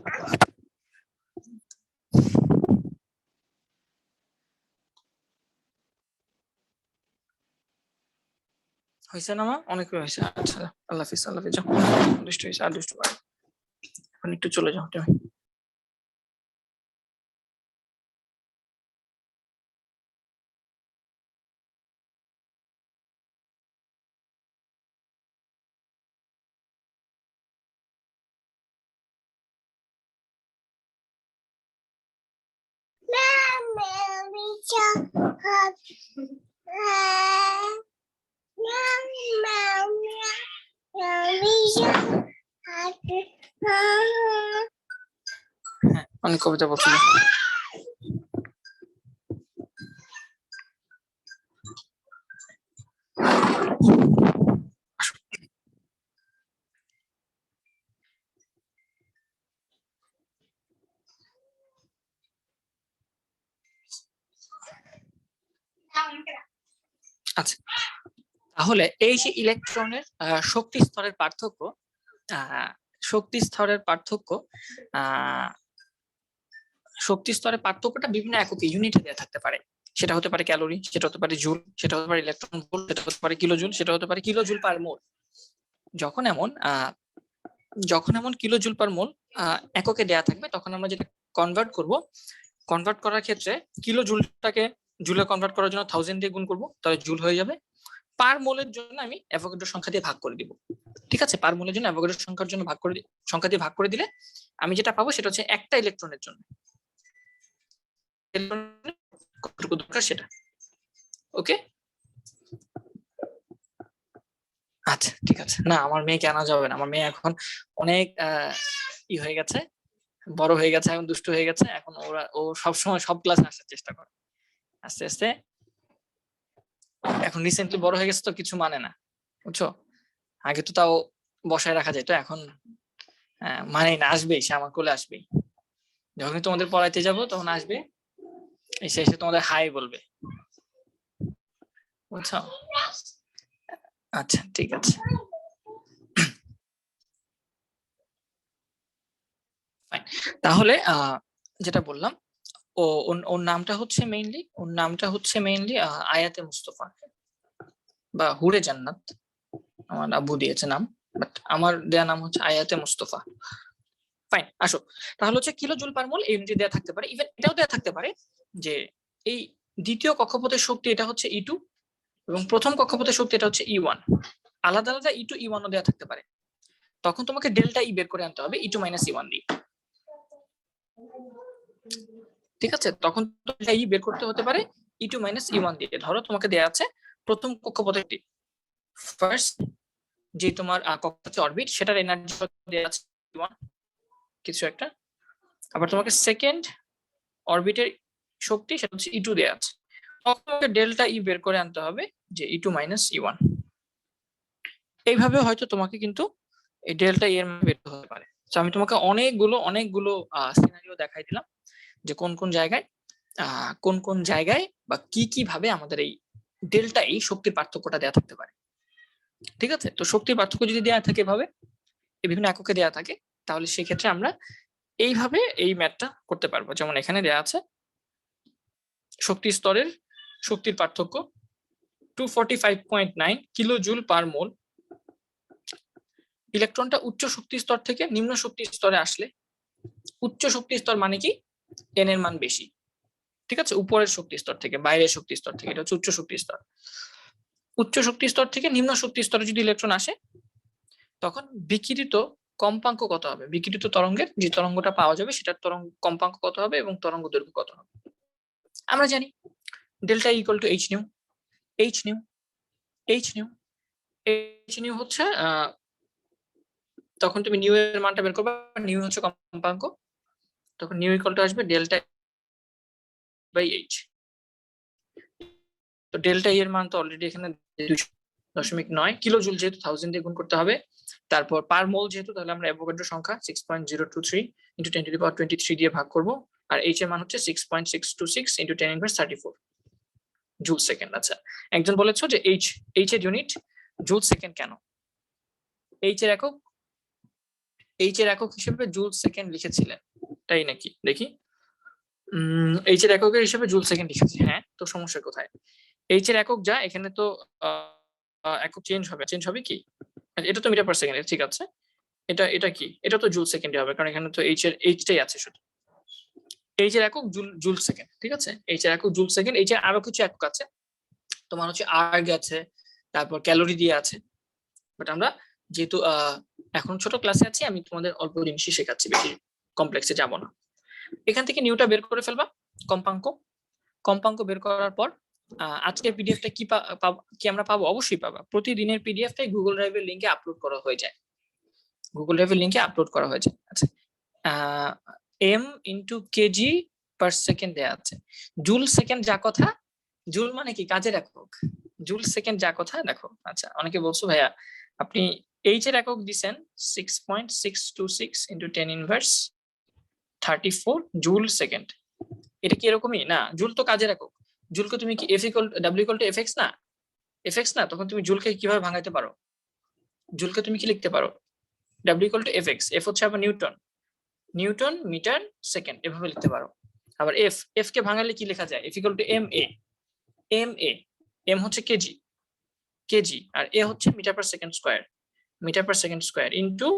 হয়েছে না মা? অনেক হয়েছে। আচ্ছা, আল্লাহ হাফিজ, আল্লাহ হাফিজ, যাও। দুষ্ট হয়েছে, আর দুষ্ট করে এখন একটু চলে যাও তুমি। অনেক কবিতা পছন্দ। আচ্ছা, তাহলে এই যে ইলেকট্রনের শক্তি স্তরের পার্থক্য, শক্তি স্তরের পার্থক্য শক্তি স্তরের পার্থক্যটা বিভিন্ন এককে ইউনিটে দেওয়া থাকতে পারে। সেটা হতে পারে ক্যালোরি, সেটা হতে পারে জুল, সেটা হতে পারে ইলেকট্রন ভোল্ট, সেটা হতে পারে কিলোজুল, সেটা হতে পারে কিলোজুল পার মোল। যখন এমন কিলোজুল পার মোল এককে দেয়া থাকবে, তখন আমরা যেটা কনভার্ট করার ক্ষেত্রে কিলোজুলটাকে জুলে কনভার্ট করার জন্য 1000 দিয়ে গুণ করব, তাহলে জুল হয়ে যাবে। পার মোলের জন্য আমি অ্যাভোগাড্রো সংখ্যা দিয়ে ভাগ করে দিব। ঠিক আছে, পার মোলের জন্য অ্যাভোগাড্রো সংখ্যার জন্য সংখ্যা দিয়ে ভাগ করে দিলে আমি যেটা পাবো সেটা হচ্ছে একটা ইলেকট্রনের জন্য কতটুকু দরকার সেটা। ওকে, আচ্ছা ঠিক আছে। না, আমার মেয়েকে আনা যাবে না, আমার মেয়ে এখন অনেক হয়ে গেছে, বড় হয়ে গেছে, এখন দুষ্ট হয়ে গেছে। এখন ও সবসময় সব ক্লাসে আসার চেষ্টা করে, আস্তে আস্তে এখন রিসেন্টলি বড় হয়ে গেছে তো কিছু মানে না, বুঝছো। আগে তো তাও বসায় রাখা যেত, এখন মানে না, আসবেই, সে আমার কোলে আসবেই। যখন তোমাদের পড়াইতে যাব তখন আসবে, এসে তোমাদের হাই বলবে, বুঝছো। আচ্ছা ঠিক আছে। তাহলে যেটা বললাম, ওর নামটা হচ্ছে মেইনলি আয়াতে মুস্তফা বা হুরে জান্নাত, আমার আব্বু দিয়েছে নাম, বাট আমার দেয়া নাম হচ্ছে আয়াতে মুস্তফা। ফাইন, আসো তাহলে হচ্ছে কিলো জুল পার মোল এই ইউনিটে দেয়া থাকতে পারে। ইভেন এটাও দেয়া থাকতে পারে যে এই দ্বিতীয় কক্ষপথের শক্তি এটা হচ্ছে E2 এবং প্রথম কক্ষপথের শক্তি এটা হচ্ছে E1। আলাদা আলাদা E2 E1 ও দেয়া থাকতে পারে। তখন তোমাকে ডেল্টা ই বের করে আনতে হবে E2 - E1 দিয়ে। ঠিক আছে, তখন ডেল্টা ই বের করতে হতে পারে E2 - E1 দিয়ে। ধরো তোমাকে দেয়া আছে প্রথম কক্ষপথেরটি, ফার্স্ট যে তোমার কক্ষপথের অরবিট, সেটার এনার্জি দেয়া আছে E1 কিছু একটা। আবার তোমাকে সেকেন্ড অরবিটের শক্তি সেটা হচ্ছে E2 দেয়া আছে। তখন তোমাকে ডেল্টা ই বের করে আনতে হবে যে E2 - E1। এইভাবে হয়তো তোমাকে কিন্তু এই ডেল্টা ই এর মান বের হতে পারে। তো আমি তোমাকে অনেকগুলো সিনারিও দেখাই দিলাম যে কোন কোন জায়গায় বা কি ভাবে আমাদের এই ডেল্টা ই শক্তির পার্থক্যটা দেয়া থাকতে পারে। ঠিক আছে, তো শক্তির পার্থক্য যদি দেয়া থাকে এভাবে, বিভিন্ন এককে দেয়া থাকে, তাহলে সেই ক্ষেত্রে আমরা এইভাবে এই ম্যাথটা করতে পারবো। যেমন এখানে দেয়া আছে শক্তি স্তরের শক্তির পার্থক্য 245.9 কিলো জুল পার মোল। ইলেকট্রনটা উচ্চ শক্তি স্তর থেকে নিম্ন শক্তি স্তরে আসলে, উচ্চ শক্তি স্তর মানে কি, এন এর মান বেশি। ঠিক আছে, উপরের শক্তি স্তর থেকে, বাইরের শক্তি স্তর থেকে, এটা হচ্ছে উচ্চ শক্তি স্তর। উচ্চ শক্তি স্তর থেকে নিম্ন শক্তি স্তরে যদি ইলেকট্রন আসে, তখন বিকিরিত কম্পাঙ্ক কত হবে, বিকিরিত তরঙ্গের যে তরঙ্গটা পাওয়া যাবে সেটার কম্পাঙ্ক কত হবে এবং তরঙ্গ দৈর্ঘ্য কত হবে। আমরা জানি delta equal to H nu. H new হচ্ছে তখন তুমি নিউ এর মানটা বের করবে, নিউ হচ্ছে কম্পাঙ্ক, তখন নিউ ইকুয়াল টু আসবে ডেল্টা বাই এইচ। তো ডেল্টা ই এর মান তো অলরেডি এখানে 2.9 কিলো জুল, যেহেতু 1000 দিয়ে গুণ করতে হবে। তারপর পার মোল যেহেতু, তাহলে আমরা অ্যাভোগাড্রো সংখ্যা 6.023 ইনটু 10 টু দি পাওয়ার 23 দিয়ে ভাগ করব। আর এইচ এর মান হচ্ছে 6.626 ইনটু 10 ইনভার্স 34 জুল সেকেন্ড। আচ্ছা, একজন বলেছো যে এইচ এর ইউনিট জুল সেকেন্ড কেন? এইচ এর একক হিসেবে জুল সেকেন্ড লিখেছিলেন, তাই নাকি? দেখি, এইচ এর এককের হিসেবে জুল সেকেন্ড লিখেছি। হ্যাঁ, তো সমস্যা কোথায়? এইচ এর একক যা, এখানে তো একক চেঞ্জ হবে কি, এটা তো মিটার পার সেকেন্ড, ঠিক আছে। এটা কি, এটা তো জুল সেকেন্ডে হবে, কারণ এখানে তো এইচটাই আছে শুধু। এইচ এর একক জুল সেকেন্ড, ঠিক আছে। এইচ এর একক জুল সেকেন্ড। এইচ এর আরো কিছু একক আছে, তোমার হচ্ছে আর্গ আছে, তারপর ক্যালোরি দিয়ে আছে। বাট আমরা যেহেতু এখন ছোট ক্লাসে আছি, আমি তোমাদের অল্প জিনিসই শেখাচ্ছি, বেশি কমপ্লেক্সে যাব না। এখান থেকে নিউটা বের করে ফেলবা, কম্পাঙ্ক বের করার পর আজকের পিডিএফটা কি আমরা পাবো? অবশ্যই পাবো। প্রতিদিনের পিডিএফটাই গুগল ড্রাইভের লিংকে আপলোড করা হয়ে যায়। গুগল ড্রাইভের লিংকে আপলোড করা হয়ে যায়। আচ্ছা, M into KG per second দেয়া আছে। জুল সেকেন্ড যা কথা, জুল মানে কি কাজের একক, জুল সেকেন্ড যা কথা দেখো। আচ্ছা, অনেকে বলছো ভাইয়া আপনি এইচ এর একক দিছেন 6.626 ইন্টু 10 ইনভার্স 34 জুল সেকেন্ড। এটা কি এরকমই? না, জুল তো কাজের একক। জুলকে তুমি কি F equal W equal two FX না, এফএক্স না, তখন তুমি জুলকে কিভাবে ভাঙাইতে পারো? জুলকে তুমি কি লিখতে পারো? W equal two FX, F হচ্ছে আবার নিউটন, নিউটন মিটার সেকেন্ড, এভাবে লিখতে পারো। আবার এফ কে ভাঙালে কি লেখা যায়? F equal to M A, M A, M হচ্ছে কেজি, কেজি, আর এ হচ্ছে metre per second square, metre per second square into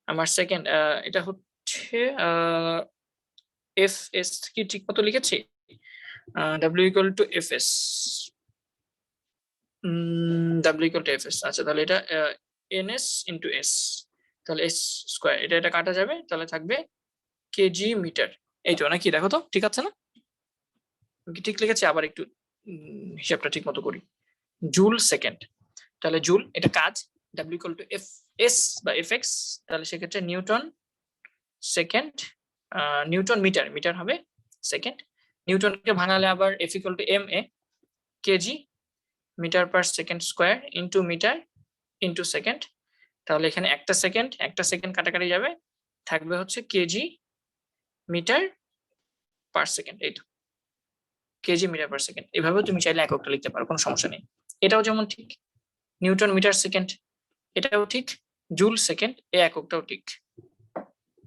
আমার সেকেন্ড, এটা হচ্ছে এফ এস, কি ঠিক মতো লিখেছি? W equal to F S, W equal to F S. আচ্ছা, তাহলে এটা এন এস ইন্টু এস, তাহলে এস স্কয়ার, এটা কাটা যাবে, তাহলে থাকবে কেজি মিটার। এই তো নাকি? দেখো তো ঠিক আছে না? ঠিক লিখেছি? আবার একটু হিসাবটা ঠিক মতো করি। জুল সেকেন্ড, তাহলে জুল এটা কাজ, W equal to F S বা এফ এক্স, তাহলে সেক্ষেত্রে Newton second, Newton metre, metre হবে সেকেন্ড, নিউটনকে ভাঙালে আবার F equal to M A, KG metre per second square into metre into second, তাহলে এখানে একটা সেকেন্ড কাটাকাটি যাবে, থাকবে হচ্ছে কেজি মিটার পার সেকেন্ড। এই তো কেজি মিটার পার সেকেন্ড। এভাবে তুমি চাইলে এককটা লিখতে পারো, কোনো সমস্যা নেই। এটাও যেমন ঠিক, নিউটন মিটার সেকেন্ড, এটাও ঠিক, জুল সেকেন্ড এই এককটাও ঠিক।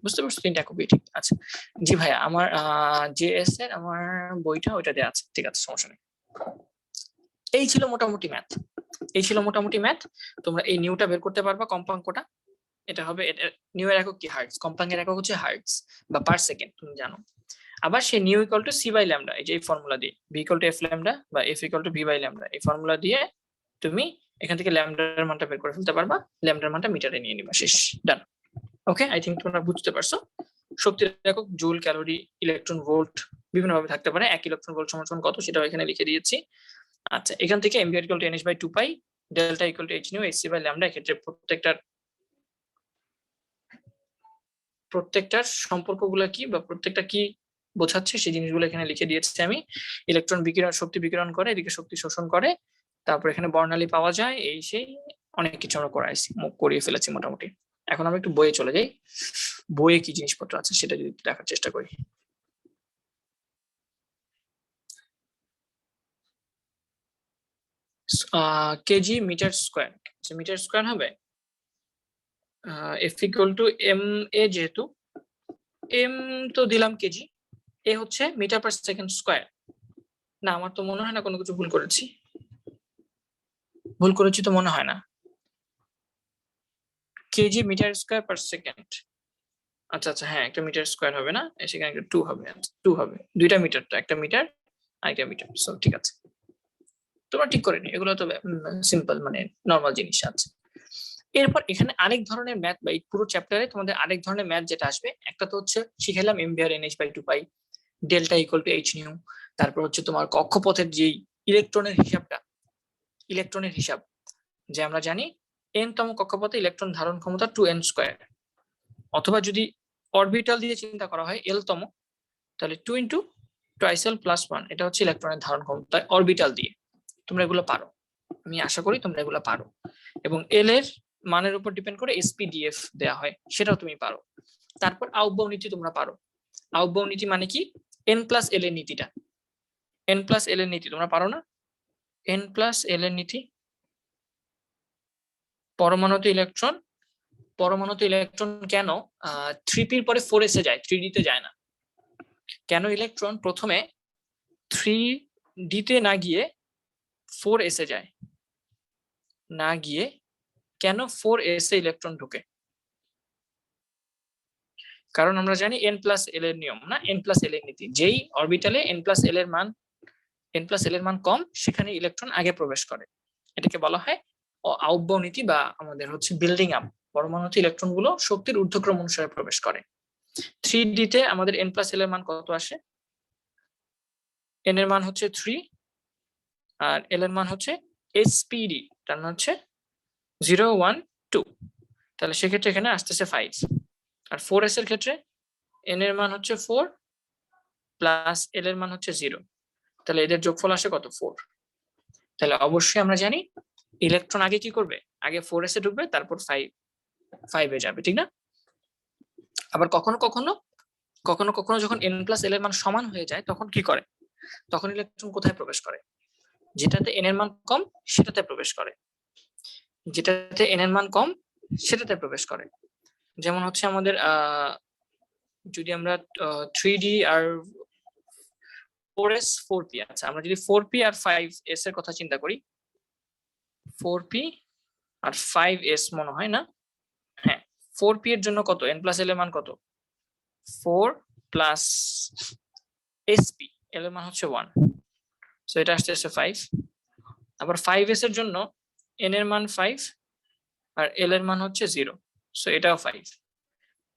বুঝতে পারছো? তিনটা এককই ঠিক। আচ্ছা জি ভাইয়া, আমার জেএস এর আমার বইটা ওইটা দেওয়া আছে, ঠিক আছে, সমস্যা নেই। এই ছিল মোটামুটি ম্যাথ, এই ছিল মোটামুটি ম্যাথ। তোমরা এই নিউটা বের করতে পারবা, কম্পাঙ্কটা। এটা হবে, নিউ এর একক কি? হার্টজ। কম্পাঙ্কের একক হচ্ছে হার্টজ বা পার সেকেন্ড, তুমি জানো। আবার সেই nu equal to c by lambda, এই যে এই ফর্মুলা দিয়ে, v equal to f lambda বা f equal to v by lambda, এই ফর্মুলা দিয়ে তুমি এখান থেকে ল্যামডার মানটা বের করে ফেলতে পারবা, ল্যামডার মানটা মিটারে নিয়ে নিবা, শেষ, ডান। ওকে, আই থিঙ্ক তোমরা বুঝতে পারছো। শক্তির একক জুল, ক্যালোরি, ইলেকট্রন ভোল্ট বিভিন্ন ভাবে থাকতে পারে। 1 ইলেকট্রন ভোল্ট সমান কত সেটাও এখানে লিখে দিয়েছি। আচ্ছা, এখান থেকে MBR equal to NS by 2 pi, delta equal to H nu HC by lambda. এক্ষেত্রে প্রত্যেকটার সম্পর্কগুলো কি বা প্রত্যেকটা কি বোঝাচ্ছে সেই জিনিসগুলো এখানে লিখে দিয়েছি আমি। ইলেকট্রন বিকিরণ, শক্তি বিকিরণ করে, এদিকে শক্তি শোষণ করে, তারপর এখানে বর্ণালী পাওয়া যায়, এই সেই অনেক কিছু আমরা করিয়ে ফেলেছি মোটামুটি। এখন আমরা একটু বইয়ে চলে যাই, বইয়ে কি জিনিসপত্র আছে সেটা যদি দেখার চেষ্টা করি। KG metre square, metre square হবে F equal to M A, যেহেতু এম তো দিলাম কেজি, এ হচ্ছে মিটার পার সেকেন্ড স্কয়ার। না, আমার তো মনে হয় না কোনো কিছু ভুল করেছি, ভুল করেছি তো মনে হয় না। KG metre square per second, আচ্ছা আচ্ছা, হ্যাঁ, একটা মিটার স্কয়ার হবে না, সেখানে একটা 2 হবে, 2 হবে, দুইটা মিটার, তো একটা মিটার আর একটা মিটার, সো ঠিক আছে, তোমরা ঠিক করে নি, এগুলো তো সিম্পল মানে নরমাল জিনিস আছে। এরপর এখানে আরেক ধরনের ম্যাথ, বা এই পুরো চ্যাপ্টারে তোমাদের আরেক ধরনের ম্যাথ যেটা আসবে, একটা তো হচ্ছে শিখাইলাম MVR NH by 2 pi, delta equal to H nu, তারপর হচ্ছে তোমার কক্ষপথের যেই ইলেকট্রনের হিসাবটা, ইলেকট্রনের হিসাব, যে আমরা জানি n তম কক্ষপথে ইলেকট্রন ধারণ ক্ষমতা 2n স্কয়ার, অথবা যদি অরবিটাল দিয়ে চিন্তা করা হয় l তম, তাহলে 2 ইন্টু টুয়াইস এল প্লাস 1, এটা হচ্ছে ইলেকট্রনের ধারণ ক্ষমতা অরবিটাল দিয়ে। তোমরা এগুলো পারো, আমি আশা করি তোমরা এগুলো পারো। এবং এল এর মানের উপর ডিপেন্ড করে এসপিডিএফ দেয়া হয়, সেটাও তুমি পারো। তারপর আউটবাউ নীতি তোমরা পারো। আউটবাউ নীতি মানে কি? n প্লাস এল এর নীতিটা, n প্লাস এল এর নীতি তোমরা পারো না? n প্লাস এল এর নীতি, পরমাণুতে ইলেকট্রন, পরমাণুতে ইলেকট্রন কেন 3p এর পরে 4s এ যায়, 3d তে যায় না? কেন ইলেকট্রন প্রথমে 3d তে না গিয়ে 4s এ যায়, না গিয়ে কেন 4s এ ইলেকট্রন ঢোকে? কারণ আমরা জানি n প্লাস এল এর নিয়ম, না n প্লাস এল এর নীতি, যেই অরবিটালে n প্লাস এল এর মান কম, সেখানে ইলেকট্রন আগে প্রবেশ করে। এটাকে বলা হয় আউটবাউ নীতি, বা আমাদের হচ্ছে বিল্ডিং আপ। পরমাণুতে ইলেকট্রন গুলো শক্তির ঊর্ধ্বক্রম অনুসারে প্রবেশ করে। 3d তে আমাদের n প্লাস এল এর মান কত আসে? n এর মান হচ্ছে 3, আর এল এর মান হচ্ছে এসপিডি, তার মানে হচ্ছে 0 1 2, তাহলে সেক্ষেত্রে এখানে আসতেছে 5। আর 4s এর ক্ষেত্রে n এর মান হচ্ছে 4 প্লাস l এর মান হচ্ছে 0, তাহলে এদের যোগফল আসে কত 4। তাহলে অবশ্যই আমরা জানি ইলেকট্রন আগে কি করবে, আগে 4s এ ঢুকবে তারপর 5 এ যাবে, ঠিক না? আবার কখনো কখনো যখন n প্লাস l এর মান সমান হয়ে যায় তখন কি করে, তখন ইলেকট্রন কোথায় প্রবেশ করে, যেটাতে n এর মান কম সেটাতে প্রবেশ করে, যেটাতে n এর মান কম সেটাতে প্রবেশ করে। যেমন হচ্ছে আমাদের যদি আমরা 3d আর 4s 4p, আচ্ছা আমরা যদি 4p আর 5s এর কথা চিন্তা করি, 4p আর 5s মনে হয় না, হ্যাঁ 4p এর জন্য কত, n প্লাস l এর মান কত, 4 প্লাস sp, l এর মান হচ্ছে 1, সো এটা আসছে 5। আবার 5s এর জন্য n এর মান 5 আর l এর মান হচ্ছে 0, সো এটাও 5।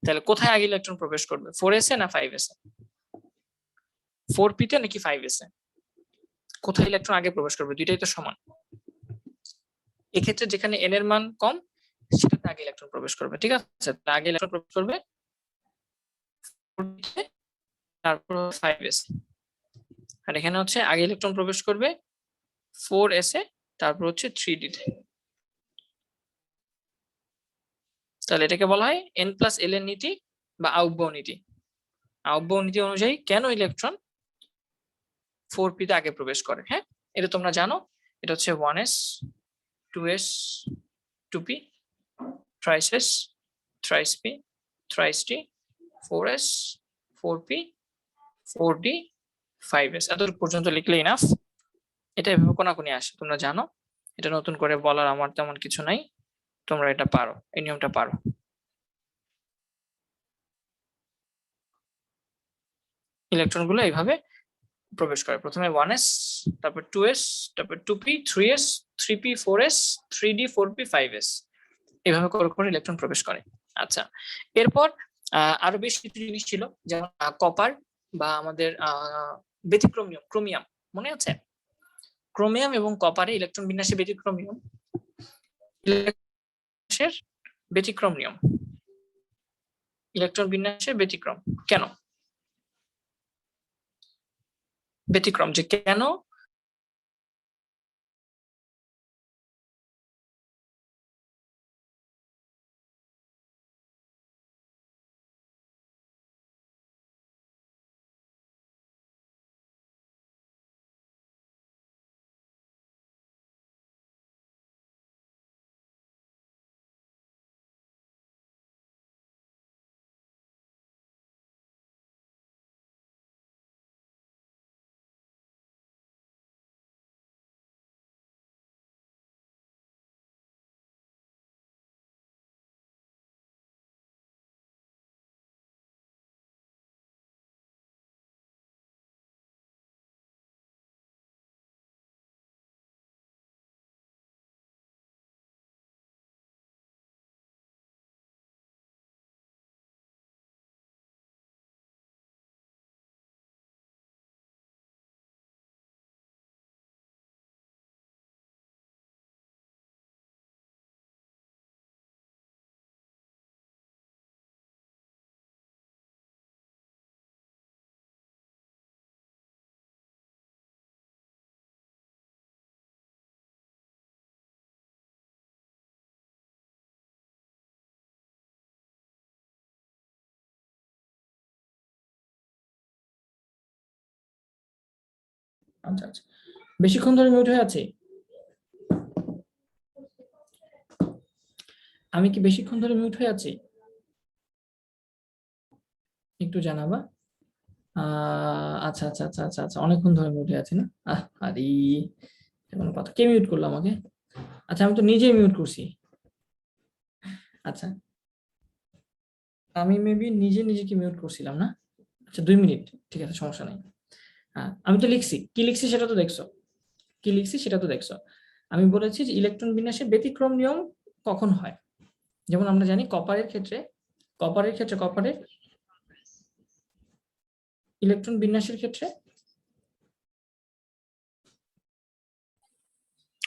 তাহলে কোথায় আগে ইলেকট্রন প্রবেশ করবে, 4s এ না 5s এ, 4p তে নাকি 5s এ, কোথায় ইলেকট্রন আগে প্রবেশ করবে, দুইটাই তো সমান। এক্ষেত্রে যেখানে n এর মান কম সেটাতে আগে ইলেকট্রন প্রবেশ করবে, ঠিক আছে? আগে ইলেকট্রন প্রবেশ করবে 4p তে, তারপর 5s, আর এখানে হচ্ছে আগে ইলেকট্রন প্রবেশ করবে 4s এ, তারপর হচ্ছে 3d তে। তাহলে এটাকে বলা হয় n প্লাস l এর নীতি বা আউটবাউ নীতি। আউটবাউ নীতি অনুযায়ী কেন ইলেকট্রন 4p তে আগে প্রবেশ করে, হ্যাঁ এটা তোমরা জানো, এটা হচ্ছে 1s 2s 2p, thrice s thrice p thrice d 4s 4p 4d 5s, এত পর্যন্ত লিখলে ইনাফ। এটা এভাবে কোনাকুনি আসে, তোমরা জানো, এটা নতুন করে বলার আমার তেমন কিছু নাই, তোমরা এটা পারো, এই নিয়মটা পারো। ইলেকট্রন গুলো এইভাবে প্রবেশ করে, প্রথমে 1s, তারপর 2s, তারপর 2p 3s 3p 4s 3d 4p 5s, এইভাবে করে ইলেকট্রন প্রবেশ করে। আচ্ছা, এরপর আরো বেশ কিছু জিনিস ছিল, যেমন কপার বা আমাদের ব্যতিক্রম নিয়ম, ক্রোমিয়াম, মনে আছে? ক্রোমিয়াম এবং কপারে ইলেকট্রন বিন্যাসে ব্যতিক্রম নিয়ম, ব্যতিক্রম নিয়ম, ইলেকট্রন বিন্যাসে ব্যতিক্রম কেন, ব্যতিক্রম যে কেন আচ্ছা আচ্ছা, বেশিক্ষণ ধরে মিউট হয়ে আছে, আমি কি বেশিক্ষণ ধরে মিউট হয়ে আছি, একটু জানাবা। আচ্ছা আচ্ছা আচ্ছা আচ্ছা আচ্ছা, অনেকক্ষণ ধরে মিউট হয়ে আছি না, আরে কোনো কথা, কে মিউট করলো আমাকে? আচ্ছা আমি তো নিজেই মিউট করছি। আচ্ছা আমি মেবি নিজেকে মিউট করছিলাম না, আচ্ছা 2 মিনিট, ঠিক আছে সমস্যা নাই। হ্যাঁ আমি তো লিখছি, কি লিখছি সেটা তো দেখছো, কি লিখছি সেটা তো দেখছো। আমি বলেছি যে ইলেকট্রন বিন্যাসে ব্যতিক্রম নিয়ম কখন হয়, যেমন আমরা জানি কপারের ক্ষেত্রে কপারের ইলেকট্রন বিন্যাসের ক্ষেত্রে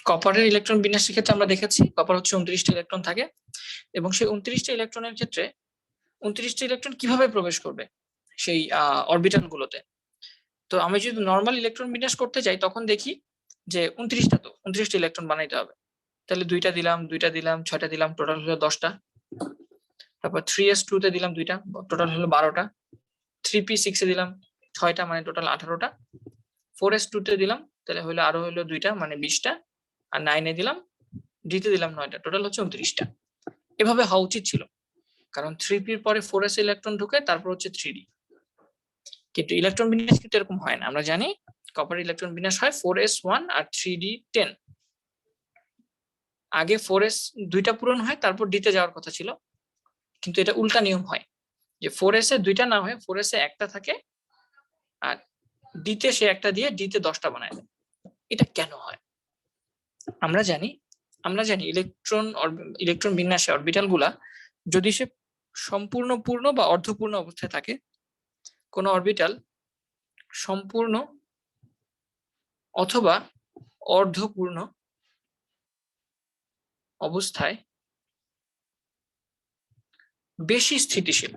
কপারের ইলেকট্রন বিন্যাসের ক্ষেত্রে আমরা দেখেছি কপার হচ্ছে 29টা ইলেকট্রন থাকে এবং সেই 29টা ইলেকট্রনের ক্ষেত্রে 29টা ইলেকট্রন কিভাবে প্রবেশ করবে সেই অরবিটাল গুলোতে। তো আমি যদি নর্মাল ইলেকট্রন বিন্যাস করতে যাই তখন দেখি যে 29টা, তো 29টা ইলেকট্রন বানাইতে হবে, তাহলে 2টা দিলাম 6টা দিলাম, টোটাল হলো 10টা। তারপর 3s2 তে দিলাম 2টা, টোটাল হলো 12টা। 3p6 এ দিলাম 6টা, মানে টোটাল 18টা। 4s2 তে দিলাম, তাহলে হলো আরো হলো 2টা, মানে 20টা। আর 9 এ দিলাম, d তে দিলাম 9টা, টোটাল হচ্ছে 29টা। এভাবে হওয়া উচিত ছিল, কারণ 3p এর পরে 4s ইলেকট্রন ঢুকে তারপর হচ্ছে 3d। কিন্তু ইলেকট্রন বিন্যাস কিন্তু এরকম হয় না। আমরা জানি কপার ইলেকট্রন বিন্যাস হয় 4s1 আর 3d10। আগে 4s 2টা পূরণ হয়, তারপর d তে যাওয়ার কথা ছিল, কিন্তু এটা উল্টা নিয়ম হয় যে 4s এ 2টা না হয়ে 4s এ একটা থাকে, আর d তে সে একটা দিয়ে d তে 10টা বানায় দেয়। এটা কেন হয়? আমরা জানি ইলেকট্রন বিন্যাসে অরবিটাল গুলা যদি সে সম্পূর্ণ পূর্ণ বা অর্ধপূর্ণ অবস্থায় থাকে, কোন অরবিটাল সম্পূর্ণ অথবা অর্ধপূর্ণ অবস্থায় বেশি স্থিতিশীল,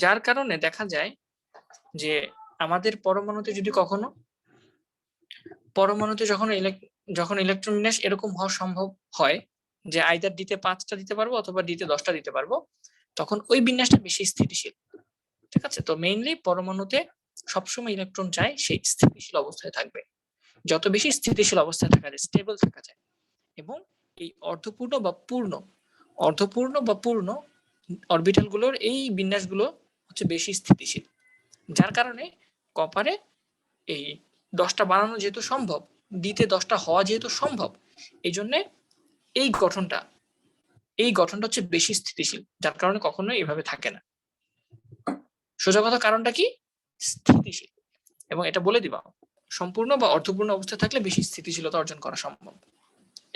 যার কারণে দেখা যায় যে আমাদের পরমাণুতে যখন ইলেকট্রন বিন্যাস এরকম হওয়া সম্ভব হয় যে আইদার দিতে 5টা দিতে পারবো অথবা দিতে 10টা দিতে পারবো, তখন ওই বিন্যাসটা বেশি স্থিতিশীল। ঠিক আছে, তো মেইনলি পরমাণুতে সবসময় ইলেকট্রন চায় সেই স্থিতিশীল অবস্থায় থাকবে। যত বেশি স্থিতিশীল অবস্থায় থাকা যায়, স্টেবল থাকা যায়, এবং এই অর্ধপূর্ণ বা পূর্ণ অরবিটাল গুলোর এই বিন্যাসগুলো হচ্ছে বেশি স্থিতিশীল। যার কারণে কপারে এই 10টা বানানো যেহেতু সম্ভব, দিতে 10টা হওয়া যেহেতু সম্ভব, এই জন্য এই গঠনটা হচ্ছে বেশি স্থিতিশীল, যার কারণে কখনোই এভাবে থাকে না। সোজা কথা, কারণটা কি? স্থিতিশীল। এবং এটা বলে দিবা, সম্পূর্ণ বা অর্ধপূর্ণ অবস্থায় থাকলে বেশি স্থিতিশীলতা অর্জন করা সম্ভব।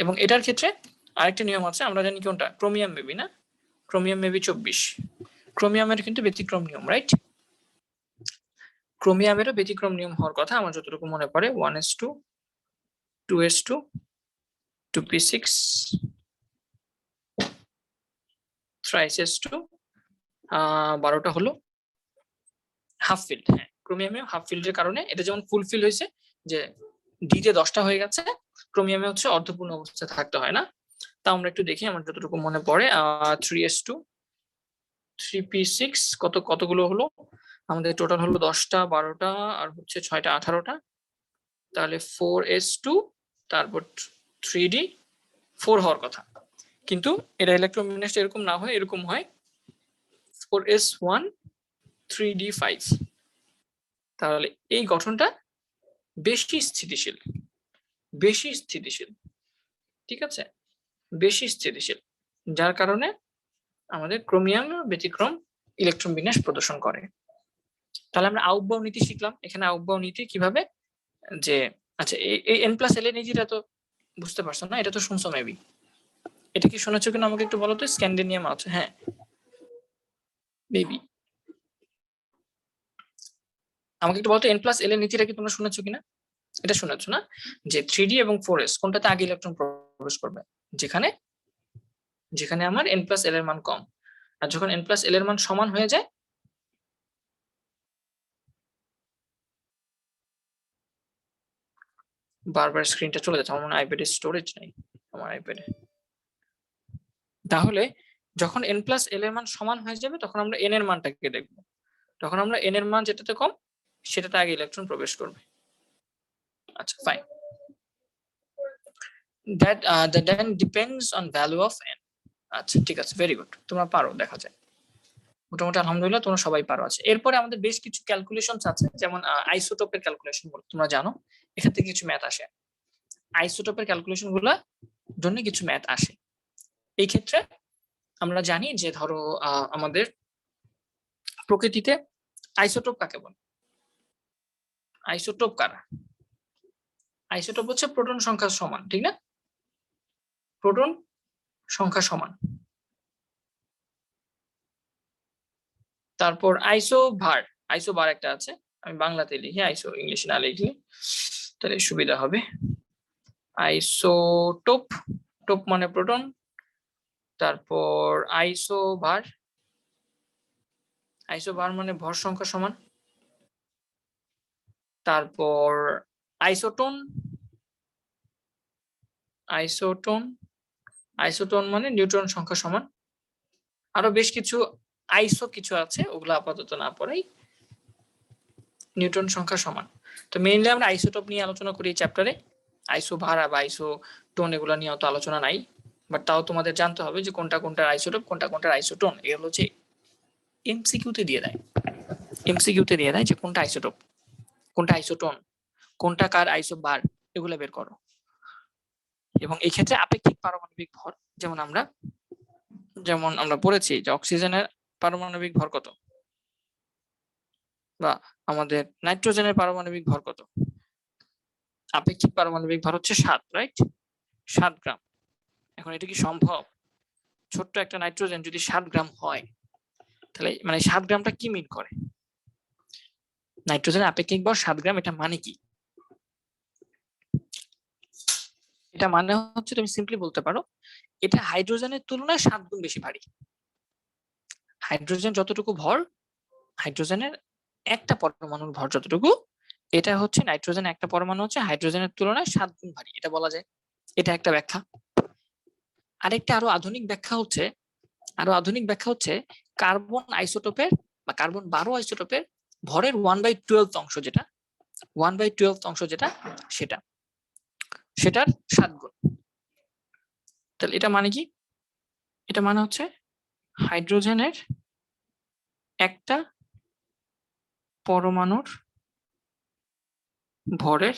এবং এটার ক্ষেত্রে আরেকটা নিয়ম আছে, আমরা জানি কোনটা, ক্রোমিয়াম মেবি না, ক্রোমিয়াম মেবি 24। ক্রোমিয়ামের কিন্তু ব্যতিক্রম নিয়ম, রাইট? ক্রোমিয়ামেরও ব্যতিক্রম নিয়ম হওয়ার কথা আমার যতটুকু মনে পড়ে, 1s2, 2s2, 2p6, thrice-s2, 12টা হলো হাফ ফিল্ড। হ্যাঁ, ক্রোমিয়ামে হাফ ফিল্ডের কারণে এটা যেমন ফুল ফিল হয়েছে, যে ডিতে 10টা হয়ে গেছে, ক্রোমিয়ামে হচ্ছে অর্ধপূর্ণ অবস্থায় থাকতে হয় না। তা আমরা একটু দেখি আমার যতটুকু মনে পড়ে। 3s2, 3p6 কতগুলো হলো আমাদের? টোটাল হলো 10টা, 12টা, আর হচ্ছে 6টা, 18টা। তাহলে 4s2, তারপর 3d 4 হওয়ার কথা, কিন্তু এটা ইলেকট্রন বিন্যাসটা এরকম না হয়, এরকম হয় 4s1, 3d5। তাহলে এই গঠনটা বেশি স্থিতিশীল, ঠিক আছে, বেশি স্থিতিশীল, যার কারণে আমাদের ক্রোমিয়াম ব্যতিক্রম ইলেকট্রন বিন্যাস প্রদর্শন করে। তাহলে আমরা আউটবাউ নীতি শিখলাম। এখানে আউটবাউ নীতি কিভাবে, যে আচ্ছা এই n+l এর নীতিটা তো বুঝতে পারছো না? এটা তো শুনছো মেবি, এটা কি শোনাচ্ছ কিনা আমাকে একটু বলো তো। স্ক্যান্ডিনিয়াম আছে, হ্যাঁ মেবি, আমাকে একটু বলতো n+l এর নীতিটা কি তোমরা শুনেছো কিনা? এটা শুনেছো না, যে 3d এবং 4s কোনটাতে আগে ইলেকট্রন প্রবেশ করবে? যেখানে আমার n+l এর মান কম। আর যখন n+l এর মান সমান হয়ে যায়, বারবার স্ক্রিনটা চলে যাচ্ছে, আমার মনে হয় আইপ্যাডে স্টোরেজ নাই আমার আইপ্যাডে। তাহলে যখন n+l এর মান সমান হয়ে যাবে, তখন আমরা n এর মানটাকে দেখব। তখন আমরা n এর মান যেটাতে কম সেটাতে আগে ইলেকট্রন প্রবেশ করবে। আচ্ছা fine, that then depends on value of n। আচ্ছা ঠিক আছে, ভেরি গুড, তোমরা পারো দেখা যায় মোটামুটি, আলহামদুলিল্লাহ তোমরা সবাই পারো। আছে এরপরে আমাদের বেশ কিছু ক্যালকুলেশনস আছে, যেমন আইসোটোপের ক্যালকুলেশন বলে তোমরা জানো, এখান থেকে কিছু ম্যাথ আসে। আইসোটোপের ক্যালকুলেশন গুলোর জন্য কিছু ম্যাথ আসে। এই ক্ষেত্রে আমরা জানি যে ধরো আমাদের প্রকৃতিতে আইসোটোপ কাকে বলে? আইসোটোপ কারা? আইসোটোপ হচ্ছে প্রোটন সংখ্যা সমান, ঠিক না? প্রোটন সংখ্যা সমান। তারপর আইসোবার একটা আছে, আমি বাংলাতে লিখি, আইসো ইংলিশে না লিখলে তাহলে সুবিধা হবে। আইসোটোপ, টোপ মানে প্রোটন, তারপর আইসোভার, আইসোভার মানে ভর সংখ্যা সমান, তারপর আইসোটোন, আইসোটোন, আইসোটোন মানে নিউট্রন সংখ্যা সমান। আরো বেশ কিছু আইসো কিছু আছে, ওগুলো আপাতত না পড়াই, নিউটন সংখ্যা সমান। তো মেইনলি আমরা আইসোটোপ নিয়ে আলোচনা করি এই চ্যাপ্টারে। আইসোভার বা আইসোটোন এগুলো নিয়ে অত আলোচনা নাই, বাট তাও তোমাদের জানতে হবে যে কোনটা কোনটার আইসোটোপ, কোনটা কোনটার আইসোটোন। এগুলো হচ্ছে এমসিকিউতে দিয়ে দেয়, এমসিকিউতে দিয়ে দেয় যে কোনটা আইসোটোপ, কোনটা আইসোটোন, কোনটা কার আইসোভার, এগুলো বের করো। এবং এই ক্ষেত্রে আপেক্ষিক পারমাণবিক ভর, যেমন আমরা পড়েছি যে অক্সিজেনের পারমাণবিক ভর কত, বা আমাদের নাইট্রোজেনের পারমাণবিক ভর কত। আপেক্ষিক পারমাণবিক ভর হচ্ছে 7, রাইট? 7 গ্রাম। এখন এটা কি সম্ভব? ছোট্ট একটা নাইট্রোজেন যদি 7 গ্রাম হয়, তাহলে মানে 7 গ্রামটা কি মিন করে? নাইট্রোজেনের আপেক্ষিক ভর 7 গ্রাম, এটা মানে কি? এটা মানে হচ্ছে, তুমি সিম্পলি বলতে পারো এটা হাইড্রোজেনের তুলনায় 7 গুণ বেশি ভারী। হাইড্রোজেন যতটুকু ভর, হাইড্রোজেনের একটা পরমাণুর ভর যতটুকু, এটা হচ্ছে নাইট্রোজেন একটা পরমাণু হচ্ছে হাইড্রোজেনের তুলনায় 7 গুণ ভারী, এটা বলা যায়। এটা একটা ব্যাখ্যা। আরেকটা আরো আধুনিক ব্যাখ্যা হচ্ছে কার্বন আইসোটোপের বা কার্বন 12 আইসোটোপের ভরের 1/12 অংশ যেটা, 1/12 অংশ যেটা, সেটার 7 গুণ। তাহলে এটা মানে কি? এটা মানে হচ্ছে হাইড্রোজেনের একটা পরমাণুর ভরের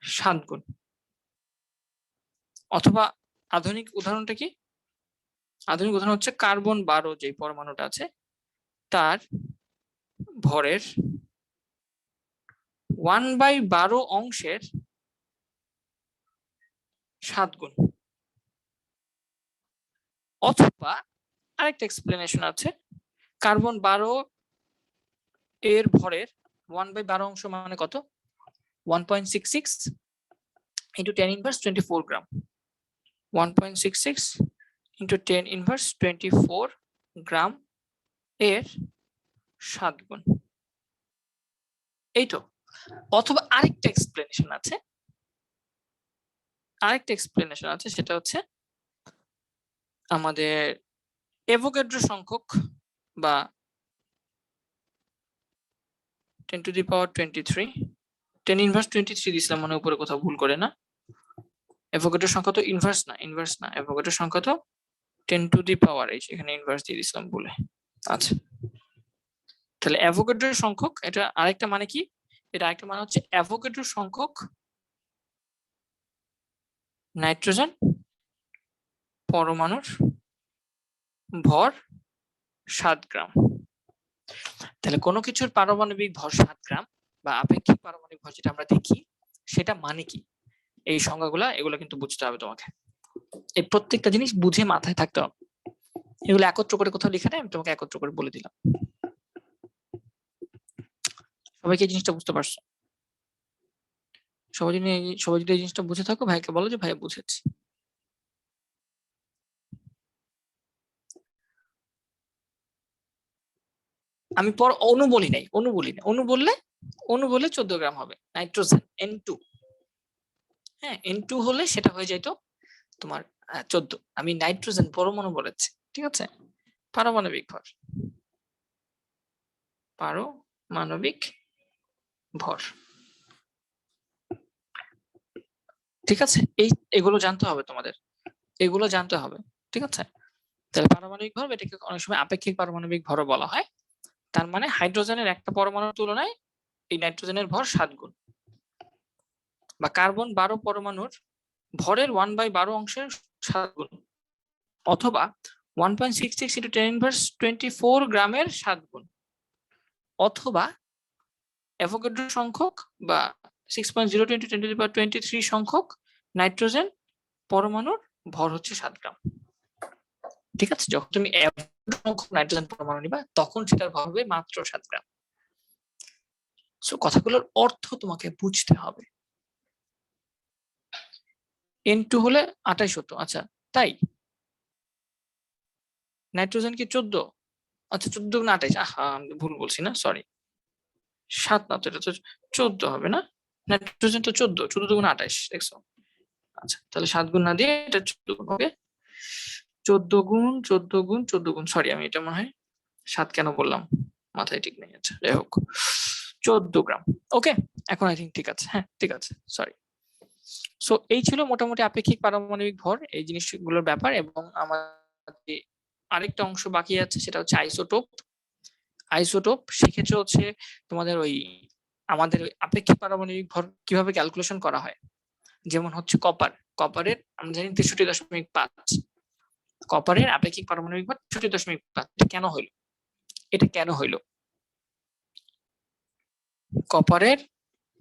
7 গুণ। অথবা আধুনিক উদাহরণটা কি? আধুনিক উদাহরণ হচ্ছে কার্বন 12 যে পরমাণুটা আছে তার ভরের 1/12 অংশের 7 গুণ। অথবা আরেকটা এক্সপ্লেনেশন আছে, কার্বন 12 এর ভরের 1/12 অংশ মানে কত? 1.66 into 10 inverse 24 গ্রাম। 1.66 into 10 inverse 24 গ্রাম এর 7 গুণ। এই তো। অথবা আরেকটা এক্সপ্লেনেশন আছে, সেটা হচ্ছে আমাদের অ্যাভোগাড্রো সংখ্যক বা 10 to the power 23, 10 inverse 23 দিছিলাম মনে উপরে কোথাও ভুল করে না। অ্যাভোগাড্রো সংখ্যা তো ইনভার্স না, অ্যাভোগাড্রো সংখ্যা তো 10 to the power, এই এখানে ইনভার্স দিয়ে দিছিলাম ভুলে। আচ্ছা, তাহলে অ্যাভোগাড্রো সংখ্যক, এটা আরেকটা মানে কি? এটা আরেকটা মানে হচ্ছে অ্যাভোগাড্রো সংখ্যক নাইট্রোজেন পরমাণুর ভর 7 গ্রাম। তাহলে কোনো কিছুর পারমাণবিক ভর 7 গ্রাম বা আপেক্ষিক পারমাণবিক ভর যেটা আমরা দেখি, সেটা মানে কি? এই সংজ্ঞাগুলা এগুলো কিন্তু বুঝতে হবে তোমাকে। এই প্রত্যেকটা জিনিস বুঝে মাথায় থাকতে হবে। এগুলো একত্র করে কোথাও লিখে নেই, আমি তোমাকে একত্র করে বলে দিলাম। সবাই কি এই জিনিসটা বুঝতে পারছো? সবাই যদি এই জিনিসটা বুঝে থাকো, ভাইকে বলো যে ভাই বুঝেছি। আমি পর অণু বলি নাই, অণু বললে 14 গ্রাম হবে নাইট্রোজেন N2। হ্যাঁ, N2 হলে সেটা হয়ে যাইতো তোমার 14। আমি নাইট্রোজেন পরমাণু বলেছি, ঠিক আছে? পারমাণবিক ভর, ঠিক আছে? এগুলো জানতে হবে তোমাদের, এগুলো জানতে হবে, ঠিক আছে? তাহলে পারমাণবিক ভর, এটাকে অনেক সময় আপেক্ষিক পারমাণবিক ভরও বলা হয়। তার মানে হাইড্রোজেনের একটা পরমাণুর তুলনায় এই নাইট্রোজেনের ভর 7 গুণ। বা কার্বন 12 পরমাণুর ভরের 1/12 অংশের 7 গুণ। অথবা 1.66 into 10 inverse 24 গ্রামের 7 গুণ। অথবা অ্যাভোগাড্রো সংখ্যক বা 6.02 into 10 to the power 23 সংখ্যক নাইট্রোজেন পরমাণুর ভর হচ্ছে 7 গ্রাম। ঠিক আছে? যখন তুমি অ্যাভোগাড্রো সংখ্যক নাইট্রোজেন পরমাণু নিবা, তখন সেটার ভর হবে মাত্র 7 গ্রাম। সো কথাগুলোর অর্থ তোমাকে বুঝতে হবে। N2 হলে 28 হতো, আচ্ছা তাই? নাইট্রোজেন কি 14? আচ্ছা 14 গুণ 28, আহা আমি ভুল বলছি না, সরি 7 না তো, এটা তো 14 হবে না? নাইট্রোজেন তো 14 গুণ 28, দেখছো? আচ্ছা তাহলে 7 গুণ না দিয়ে এটা 14 গুণ, ওকে 14 গুণ 14 গুণ 14 গুণ, সরি আমি এটা মনে হয় 7 কেন বললাম, মাথায় ঠিক নেই। আচ্ছা যাই হোক 14 গ্রাম, ওকে এখন আই থিঙ্ক ঠিক আছে, হ্যাঁ ঠিক আছে, সরি। সো এই ছিল মোটামুটি আপেক্ষিক পারমাণবিক ভর, এই জিনিসগুলোর ব্যাপার। এবং আমাদের আরেকটা অংশ বাকি আছে, সেটা হচ্ছে আইসোটোপ। আইসোটোপ সেক্ষেত্রে হচ্ছে তোমাদের ওই আমাদের আপেক্ষিক পারমাণবিক ভর কিভাবে ক্যালকুলেশন করা হয়। যেমন হচ্ছে কপারের আমরা জানি 63.5, কপারের আপেক্ষিক পারমাণবিক ভর 63.5। কেন হইলো? এটা কেন হইলো? কপারের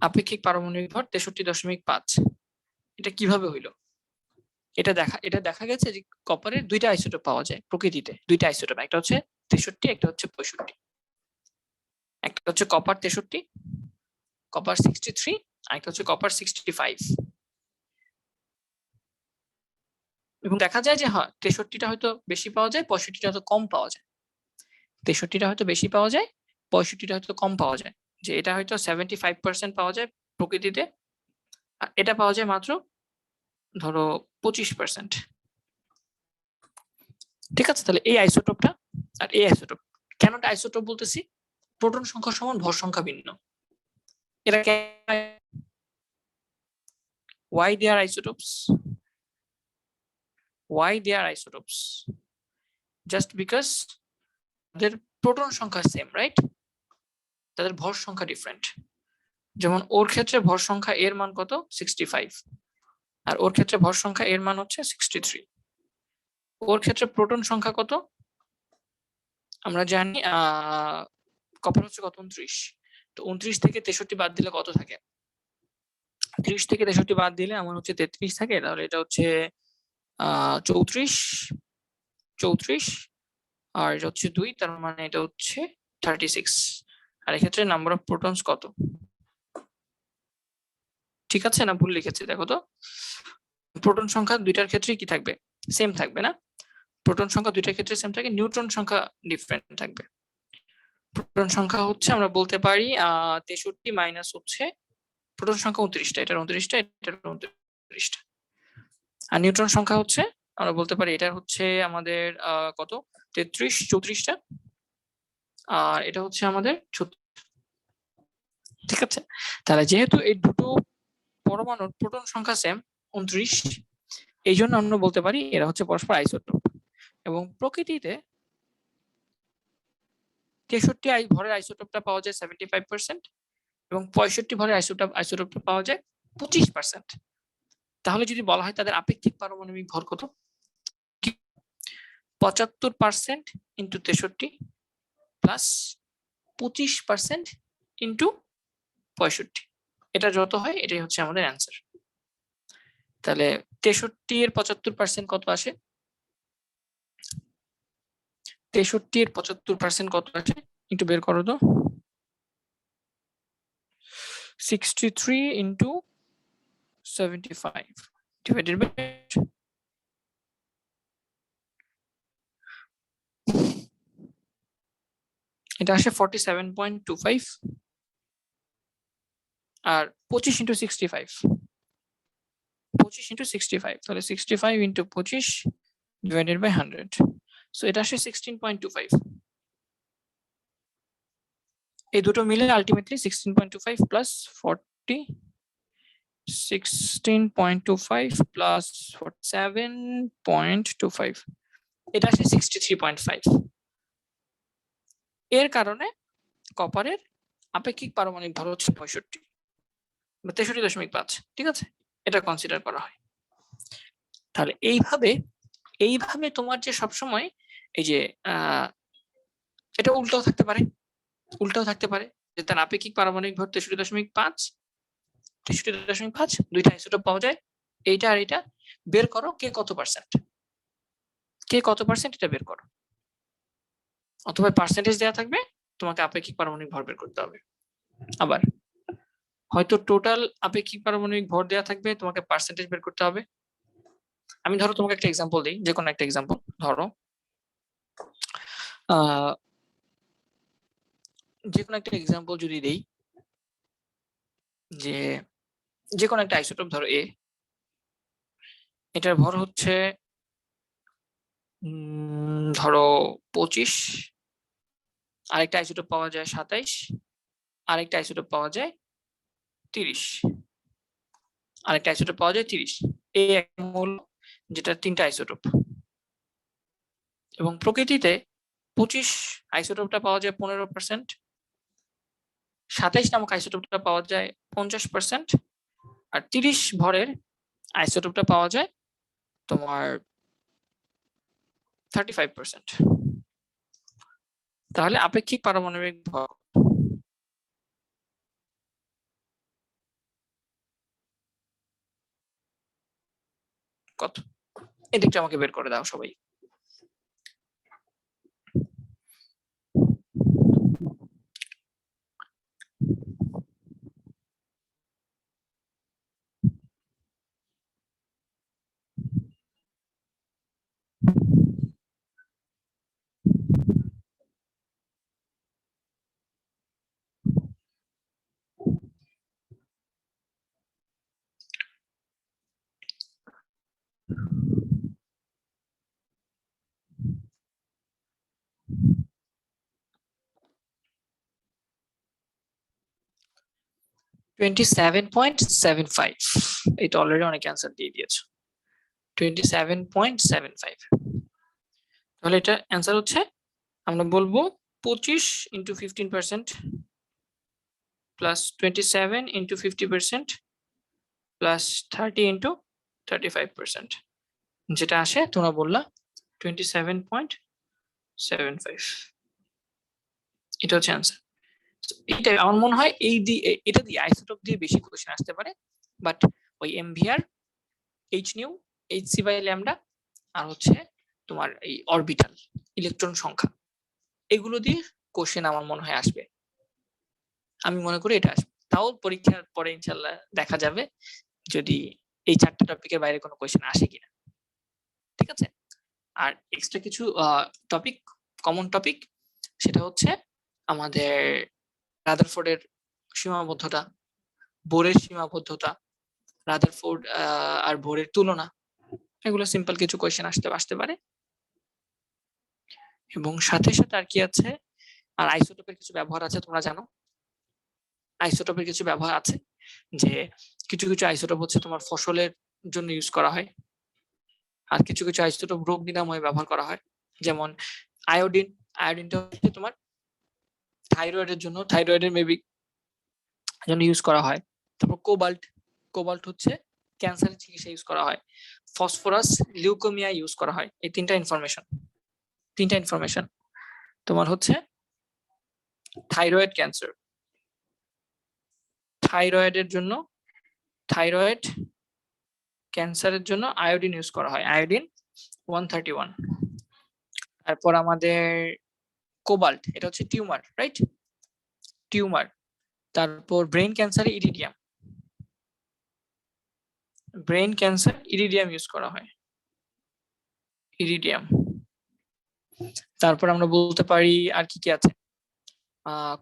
আপেক্ষিক পারমাণবিক ভর 63.5, এটা কিভাবে হইলো? এটা দেখা গেছে যে কপারের দুইটা আইসোটোপ পাওয়া যায় প্রকৃতিতে, দুইটা আইসোটোপ, একটা হচ্ছে 63, একটা হচ্ছে 65। একটা হচ্ছে কপার 63, কপার 63, আর একটা হচ্ছে কপার 65। এবং দেখা যায় যে হ্যাঁ 63টা হয়তো বেশি পাওয়া যায়, 65টা হয়তো কম পাওয়া যায়। 63টা হয়তো বেশি পাওয়া যায়, 65টা হয়তো কম পাওয়া যায়। যে এটা হয়তো 75% পাওয়া যায় প্রকৃতিতে, আর এটা পাওয়া যায় মাত্র ধরো 25%। ঠিক আছে, তাহলে এই আইসোটোপটা আর এই আইসোটোপ, কেন আইসোটোপ বলতেছি? প্রোটন সংখ্যা সমান, ভর সংখ্যা ভিন্ন। এটা why they are isotopes? Why they are isotopes? Just because তাদের প্রোটন সংখ্যা সেম, রাইট? তাদের ভর সংখ্যা ডিফারেন্ট। যেমন ওর ক্ষেত্রে ভর সংখ্যা এর মান কত? 65, আর ওর ক্ষেত্রে ভর সংখ্যা এর মান হচ্ছে 63। ওর ক্ষেত্রে প্রোটন সংখ্যা কত আমরা জানি, কপার হচ্ছে কত? 29। তো 29 থেকে 63 বাদ দিলে কত থাকে? 30 থেকে 63 বাদ দিলে আমার হচ্ছে 33 থাকে, তাহলে এটা হচ্ছে 34, আর এটা হচ্ছে 2, তার মানে এটা হচ্ছে 36। আর এক্ষেত্রে নাম্বার অফ প্রোটনস কত? ঠিক আছে না ভুল লিখেছি? দেখো তো, প্রোটন সংখ্যা দুইটার ক্ষেত্রেই কি থাকবে? সেম থাকবে না? প্রোটন সংখ্যা দুইটার ক্ষেত্রে সেম থাকে, নিউট্রন সংখ্যা ডিফারেন্ট থাকবে। প্রোটন সংখ্যা হচ্ছে আমরা বলতে পারি 63 মাইনাস হচ্ছে প্রোটন সংখ্যা 29টা, এটার 29টা, এটার 29টা। আর নিউট্রন সংখ্যা হচ্ছে আমরা বলতে পারি এটা হচ্ছে আমাদের কত? 33, 34টা, আর এটা হচ্ছে আমাদের 36। ঠিক আছে, তাহলে যেহেতু এই দুটো পরমাণুর প্রোটন সংখ্যা সেম 29, এই জন্য আমরা বলতে পারি এরা হচ্ছে পরস্পর আইসোটোপ। এবং প্রকৃতিতে 63 ভরের আইসোটোপটা পাওয়া যায় 75%, এবং 65 ভরের আইসোটোপটা পাওয়া যায় 25%। তাহলে যদি বলা হয় তাদের আপেক্ষিক পারমাণবিক ভর কত? 75% ইন্টু 63 প্লাস 25% ইন্টু 65, এটা যত হয় এটাই হচ্ছে আমাদের অ্যান্সার। তাহলে 63 এর 75% কত আসে? 63 এর 75% কত আসে একটু বের করো তো। 63 ইন্টু 75 ডিভাইডেড বাই, এটা আসে 47.25, আর 25 ইন্টু 65, 25 ইন্টু 65, তাহলে 65 ইন্টু 25 ডিভাইডেড বাই 100, সো এটা আসে 16.25। এই দুটো মিলে আলটিমেটলি 16.25 প্লাস 40, 16.25 প্লাস 47.25, এটা আসে 63.5। এর কারণে কপারের আপেক্ষিক পারমাণবিক ভর হচ্ছে 65 বা 63.5। ঠিক আছে, এটা কনসিডার করা হয়। তাহলে এইভাবে তোমার যে সবসময় এই যে এটা উল্টাও থাকতে পারে, যে তার আপেক্ষিক পারমাণবিক ভর 63.5, দুইটা আইসোটোপ পাওয়া যায়, এইটা আর এটা, বের করো কে কত পার্সেন্ট, এটা বের করো, অথবা পার্সেন্টেজ দেওয়া থাকবে, তোমাকে আপেক্ষিক পারমাণবিক ভর বের করতে হবে। আবার হয়তো টোটাল আপেক্ষিক পারমাণবিক ভর দেওয়া থাকবে, তোমাকে পার্সেন্টেজ বের করতে হবে। আমি ধরো তোমাকে একটা এক্সাম্পল দিই, যে কোনো একটা এক্সাম্পল ধরো যে কোনো একটা এক্সাম্পল যদি দেই, যে কোনো একটা আইসোটোপ ধরো এ, এটার ভর হচ্ছে ধরো 25, আরেকটা আইসোটোপ পাওয়া যায় 27, আরেকটা আইসোটোপ পাওয়া যায় 30, আরেকটা আইসোটোপ পাওয়া যায় 30। এই এক মূল, যেটা তিনটা আইসোটোপ। এবং প্রকৃতিতে 25 আইসোটোপটা পাওয়া যায় 15%, 27 নামক আইসোটোপটা পাওয়া যায় 50%, আর 30 ভরের আইসোটোপটা পাওয়া যায় তোমার 35%। তাহলে আপেক্ষিক পারমাণবিক ভর কত? এদিকটা আমাকে বের করে দাও সবাই। (27.75) এটা অলরেডি অনেক অ্যান্সার দিয়ে দিয়েছে। 27.75। তাহলে এটা অ্যান্সার হচ্ছে, আমরা বলবো 25 into 15% plus 27 into 50% plus 30 into 35%, যেটা আসে তোমরা বললা 27.75। এটা হচ্ছে অ্যান্সার। এটা আমার মনে হয় এই দিয়ে, এটা দিয়ে আইসোটোপ দিয়ে বেশি কোশ্চেন আসতে পারে, বাট ওই MVR, h nu, h c by lambda, আর হচ্ছে তোমার এই অরবিটাল ইলেকট্রন সংখ্যা, এগুলো দিয়ে কোশ্চেন আমার মনে হয় আসবে। আমি মনে করি এটা আসবে। তাও পরীক্ষার পরে ইনশাল্লাহ দেখা যাবে যদি এই চারটা টপিকের বাইরে কোনো কোশ্চেন আসে কিনা। ঠিক আছে? আর এক্সট্রা কিছু টপিক, কমন টপিক, সেটা হচ্ছে আমাদের রাদারফোর্ডের সীমাবদ্ধতা, বোরের সীমাবদ্ধতা, রাদারফোর্ড আর বোরের তুলনা, এগুলো সিম্পল কিছু কোয়েশ্চেন আসতে পারে। এবং সাথে সাথে আর কি আছে, আর আইসোটোপের কিছু ব্যবহার আছে, তোমরা জানো আইসোটোপের কিছু ব্যবহার আছে, যে কিছু কিছু আইসোটোপ হচ্ছে তোমার ফসলের জন্য ইউজ করা হয়, আর কিছু কিছু আইসোটোপ রোগ নিরাময়ে ব্যবহার করা হয়। যেমন আয়োডিন, আয়োডিনটা হচ্ছে তোমার থাইরয়েডের জন্য, থাইরয়েডের মেবি জন্য ইউজ করা হয়। তারপর কোবাল্ট, কোবাল্ট হচ্ছে ক্যান্সারের চিকিৎসা ইউজ করা হয়। ফসফরাস লিউকোমিয়া ইউজ করা হয়। এই তিনটা ইনফরমেশন তোমার হচ্ছে থাইরয়েড ক্যান্সার, থাইরয়েডের জন্য, থাইরয়েড ক্যান্সারের জন্য আয়োডিন ইউজ করা হয়, আয়োডিন 131। তারপর আমাদের কোবাল্ট, এটা হচ্ছে টিউমার, রাইট? টিউমার। তারপর ব্রেন ক্যান্সারে iridium, brain cancer iridium use করা হয়, ইরিডিয়াম। তারপর আমরা বলতে পারি আর কি কি আছে,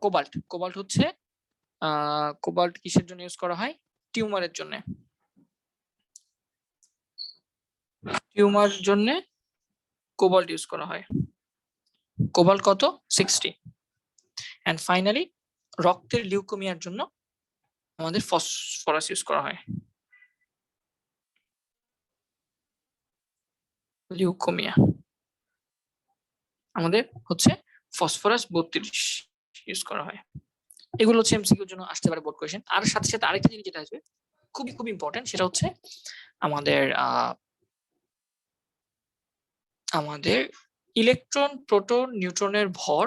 কোবাল্ট, কোবাল্ট হচ্ছে কোবাল্ট কিসের জন্য ইউজ করা হয়? টিউমারের জন্য, টিউমার জন্য কোবাল্ট ইউজ করা হয়। কোবাল্ট কত? 60। এন্ড ফাইনালি রক্তের লিউকোমিয়ার জন্য আমাদের ফসফরাস ইউজ করা হয়, লিউকোমিয়া আমাদের হচ্ছে ফসফরাস 32 ইউজ করা হয়। এগুলো হচ্ছে এমসিকিউর জন্য আসতে পারে বোর্ড কোয়েশ্চেন। আর সাথে সাথে আরেকটা জিনিস যেটা আসবে খুবই খুব ইম্পর্টেন্ট, সেটা হচ্ছে আমাদের আমাদের ইলেকট্রন, প্রোটন, নিউট্রনের ভর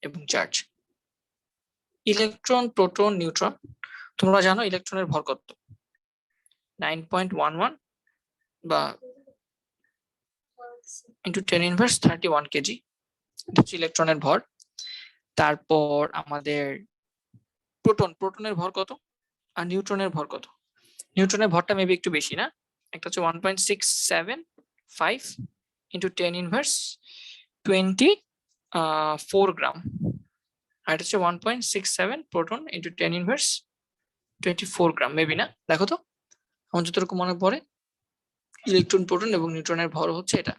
এবং চার্জ। ইলেকট্রন, প্রোটন, নিউট্রন, তোমরা জানো ইলেকট্রনের ভর কত? 9.11 বা ইন্টু 10⁻31 কেজি, এটা হচ্ছে ইলেকট্রনের ভর। তারপর আমাদের প্রোটনের ভর কত আর নিউট্রনের ভর কত? নিউট্রনের ভরটা মেবি একটু বেশি না? একটা হচ্ছে 1.675 ইন্টু 10 ইনভার্স 24 গ্রাম, আর এটা হচ্ছে 1.67 প্রোটন ইন্টু 10 ইনভার্স 24 গ্রাম, মেবি না? দেখো তো, আমার যতটুকু মনে পড়ে ইলেকট্রন, প্রোটন এবং নিউট্রনের ভর হচ্ছে এটা,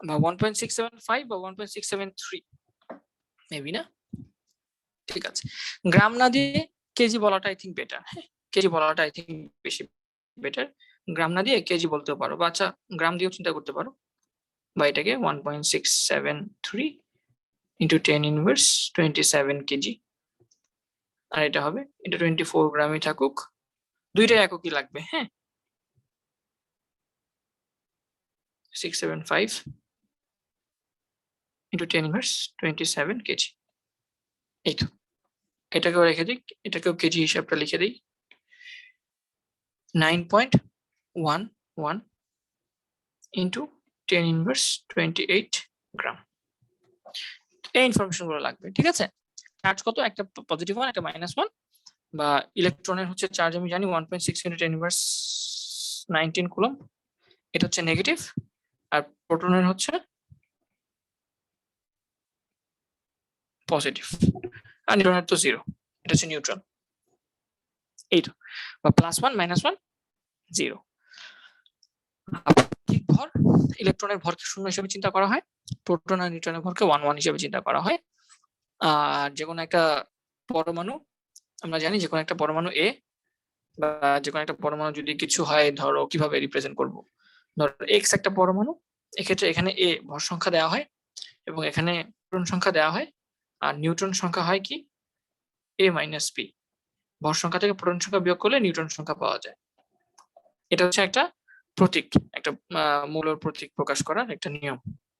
বা 1.675 বা 1.673, মেবি না? ঠিক আছে, গ্রাম না দিয়ে কেজি বলাটা আই থিঙ্ক বেটার। হ্যাঁ, কেজি বলাটা আই থিঙ্ক বেশি বেটার। গ্রাম না দিয়ে কেজি বলতেও পারো, বা আচ্ছা গ্রাম দিয়েও চিন্তা করতে পারো, বা এটাকে 1.673 ইন্টু 10 ইনভার্স 27 কেজি, আর এটা হবে, এটা 24 গ্রামই থাকুক, দুইটাই এককই লাগবে। হ্যাঁ, 675 ইন্টু 10 ইনভার্স 27 কেজি। এই তো, এটাকেও রেখে দিই, এটাকেও কেজি হিসাবটা লিখে দিই, 9.11 ইন্টু 10 ইনভার্স 28 গ্রাম। এই ইনফরমেশন গুলো লাগবে, ঠিক আছে? চার্জ কত, একটা পজিটিভ 1 একটা -1, বা ইলেকট্রনের হচ্ছে চার্জ আমি জানি 1.6 ইন্টু 10 ইনভার্স 19 কুলম্ব, এটা হচ্ছে নেগেটিভ, আর প্রোটনের হচ্ছে পজিটিভ, আর নিউট্রনের তো 0, এটা হচ্ছে নিউট্রন। এই তো, বা +1 -1 0। ঠিক ভর, ইলেকট্রনের ভরকে 0 হিসেবে চিন্তা করা হয়, প্রোটন আর নিউট্রনের ভরকে 1 1 হিসেবে চিন্তা করা হয়। আর যে কোনো একটা পরমাণু, আমরা জানি যে কোনো একটা পরমাণু এ, বা যে কোনো একটা পরমাণু যদি কিছু হয়, ধরো কিভাবে রিপ্রেজেন্ট করব, ধরো এক্স একটা পরমাণু, এক্ষেত্রে এখানে এ ভর সংখ্যা দেওয়া হয় এবং এখানে প্রোটন সংখ্যা দেওয়া হয়, আর নিউট্রন সংখ্যা হয় কি এ মাইনাস পি, ভর সংখ্যা থেকে প্রোটন সংখ্যা বিয়োগ করলে নিউট্রন সংখ্যা পাওয়া যায়। এটা হচ্ছে একটা প্রতীক, একটা মূলর প্রতীক প্রকাশ করার একটা নিয়ম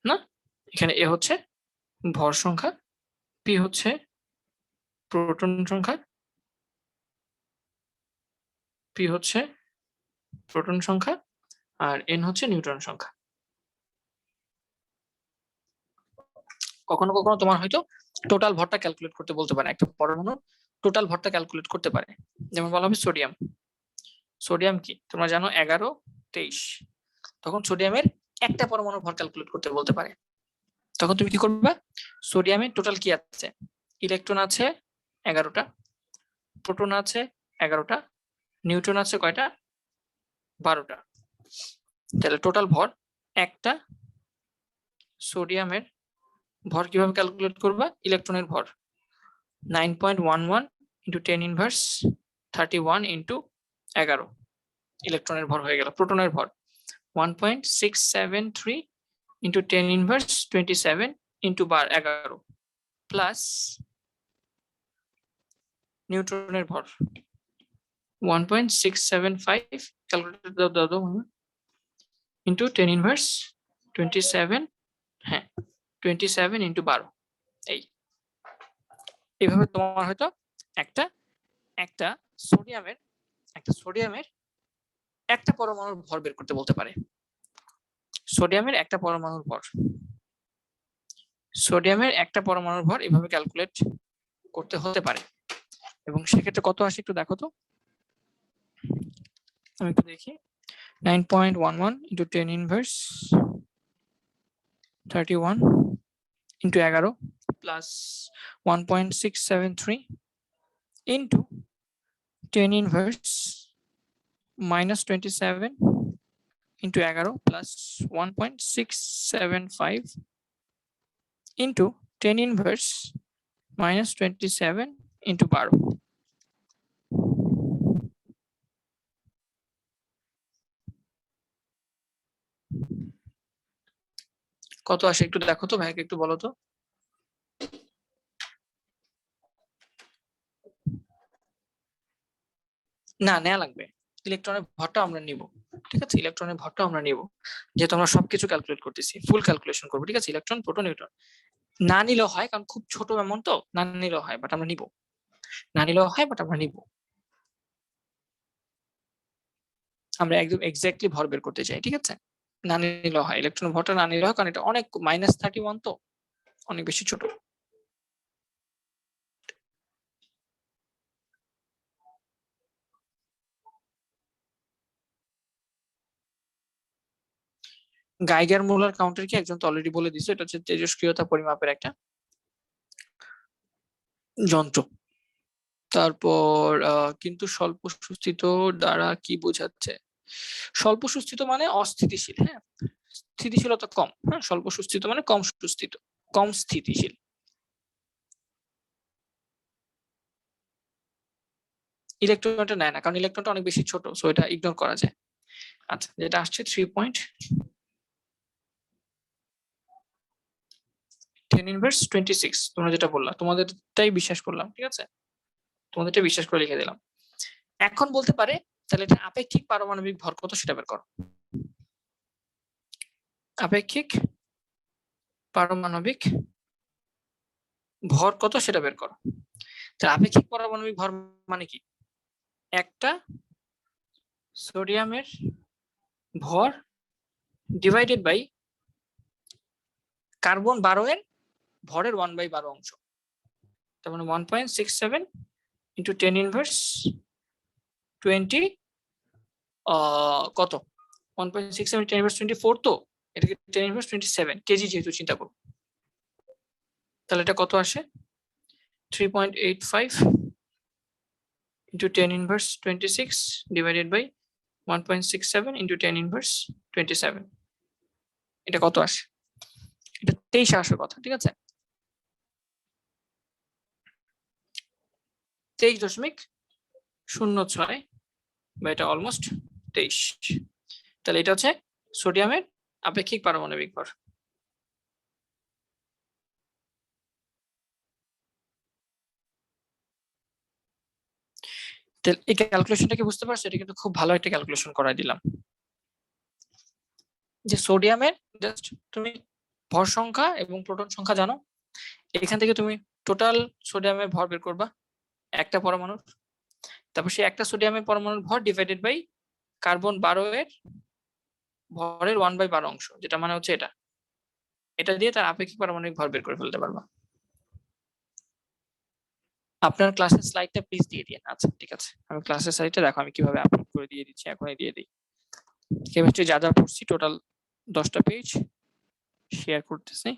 না? এখানে এ হচ্ছে ভর সংখ্যা, পি হচ্ছে প্রোটন সংখ্যা, পি হচ্ছে প্রোটন সংখ্যা, আর এন হচ্ছে নিউট্রন সংখ্যা। কখনো কখনো তোমার হয়তো টোটাল ভরটা ক্যালকুলেট করতে বলতে পারে, একটা পরমাণু টোটাল ভরটা ক্যালকুলেট করতে পারে, যেমন বলা হবে সোডিয়াম। সোডিয়াম কি তোমরা জানো 11 23, তখন সোডিয়ামের একটা পরমাণুর ভর ক্যালকুলেট করতে বলতে পারে। তখন তুমি কি করবে, সোডিয়ামের টোটাল কি আছে, ইলেকট্রন আছে 11টা, প্রোটন আছে 11টা, নিউট্রন আছে কয়টা, 12টা। তাহলে টোটাল ভর একটা সোডিয়ামের ভর কিভাবে ক্যালকুলেট করবা, ইলেকট্রনের ভর 9.11 ইন্টু 10 ইনভার্স 31 ইন্টু 11 ইলেকট্রনের ভর হয়ে গেল। প্রোটনের ভর 1.673 ইন্টু 10 ইনভার্স 27 ইন্টু 11 প্লাস নিউট্রনের ভর 1.675 ক্যালকুলেটর দাও ইন্টু 10 ইনভার্স 27, হ্যাঁ 27 ইন্টু 12। এইভাবে তোমার হয়তো একটা সোডিয়ামের একটা পরমাণুর ভর বের করতে বলতে পারে। সোডিয়ামের একটা পরমাণুর ভর এভাবে ক্যালকুলেট করতে হতে পারে, এবং সেক্ষেত্রে কত আসে একটু দেখো তো, আমি একটু দেখি, 9.11 into 10 inverse 31 into 11 plus 1.673 into 10 inverse minus 27 into 11 plus 1.675 into 10 inverse minus 27 into 12। কত আসে একটু দেখো তো, ভাইকে একটু বলো তো। না, নেওয়া লাগবে, ইলেকট্রনের ভরটা আমরা নিব, ঠিক আছে? ইলেকট্রনের ভরটা আমরা নিব, যেহেতু আমরা সবকিছু ক্যালকুলেট করতেছি, ফুল ক্যালকুলেশন করবো, ঠিক আছে? Electron, proton, neutron. না নিলেও হয়, কারণ খুব ছোট অ্যামাউন্ট তো, না নিলেও হয়, বাট আমরা নিব। না নিলেও হয়, বাট আমরা নিব। আমরা একদম এক্স্যাক্টলি ভর বের করতে চাই, ঠিক আছে? না নিলেও হয়, ইলেকট্রন ভরটা না নিলেও হয়, কারণ এটা অনেক -31 তো, অনেক বেশি ছোট। গাইগার মুলার কাউন্টার কি একজন তো অলরেডি বলে দিছে, এটা হচ্ছে তেজস্ক্রিয়তা পরিমাপের একটা যন্ত্র। তারপর কিন্তু স্বল্প সুস্থিত দ্বারা কি বোঝাচ্ছে? স্বল্প সুস্থিত মানে অস্থিতিশীল, হ্যাঁ, স্থিতিশীলতা কম, হ্যাঁ, স্বল্প সুস্থিত মানে কম সুস্থিত, কম স্থিতিশীল। ইলেকট্রনটা নেয় না, কারণ ইলেকট্রনটা অনেক বেশি ছোট, সো এটা ইগনোর করা যায়। আচ্ছা, যেটা আসছে 3.10⁻²৬, তোমরা যেটা বললা তোমাদেরটাই বিশ্বাস করলাম, ঠিক আছে, তোমাদেরটা বিশ্বাস করে লিখে দিলাম। এখন বলতে পারে তাহলে এটা আপেক্ষিক পারমাণবিক ভর কত সেটা বের করো। আপেক্ষিক পারমাণবিক ভর কত সেটা বের করো। তাহলে আপেক্ষিক পারমাণবিক ভর মানে কি? একটা সোডিয়ামের ভর ডিভাইডেড বাই কার্বন 12 এর ভরের 1/12 অংশ, তার মানে 1.67 ইন্টু 10⁻20 কত 1.67 10⁻24, তো এটাকে 10⁻27 কেজি যেহেতু চিন্তা করো, তাহলে এটা কত আসে 3.85 ইন্টু 10⁻26 ডিভাইডেড বাই 1.67 ইন্টু 10⁻27, এটা কত আসে? এটা 23 আসার কথা, ঠিক আছে, 23.06, বা এটা অলমোস্ট 23। তাহলে এটা হচ্ছে সোডিয়ামের আপেক্ষিক পারমাণবিক ভর। এই ক্যালকুলেশনটা কি বুঝতে পারছো? এটা কিন্তু খুব ভালো একটা ক্যালকুলেশন করাই দিলাম, যে সোডিয়ামের জাস্ট তুমি ভর সংখ্যা এবং প্রোটন সংখ্যা জানো, এখান থেকে তুমি টোটাল সোডিয়ামের ভর বের করবা একটা পরমাণুর, তারপর সেই একটা সোডিয়ামের পরমাণুর ভর ডিভাইডেড বাই কার্বন 12 এর ভরের 1/12 অংশ, যেটা মানে হচ্ছে এটা, এটা দিয়ে তার আপেক্ষিক পারমাণবিক ভর বের করে ফেলতে পারবা। আপনার ক্লাসের স্লাইডটা প্লিজ দিয়ে দিন। আচ্ছা ঠিক আছে, আমি ক্লাসের স্লাইডটা দেখো আমি কিভাবে আপলোড করে দিয়ে দিচ্ছি, এখনই দিয়ে দিই। কেমিস্ট্রি যা যা পড়ছি টোটাল 10টা পেজ শেয়ার করতেছি।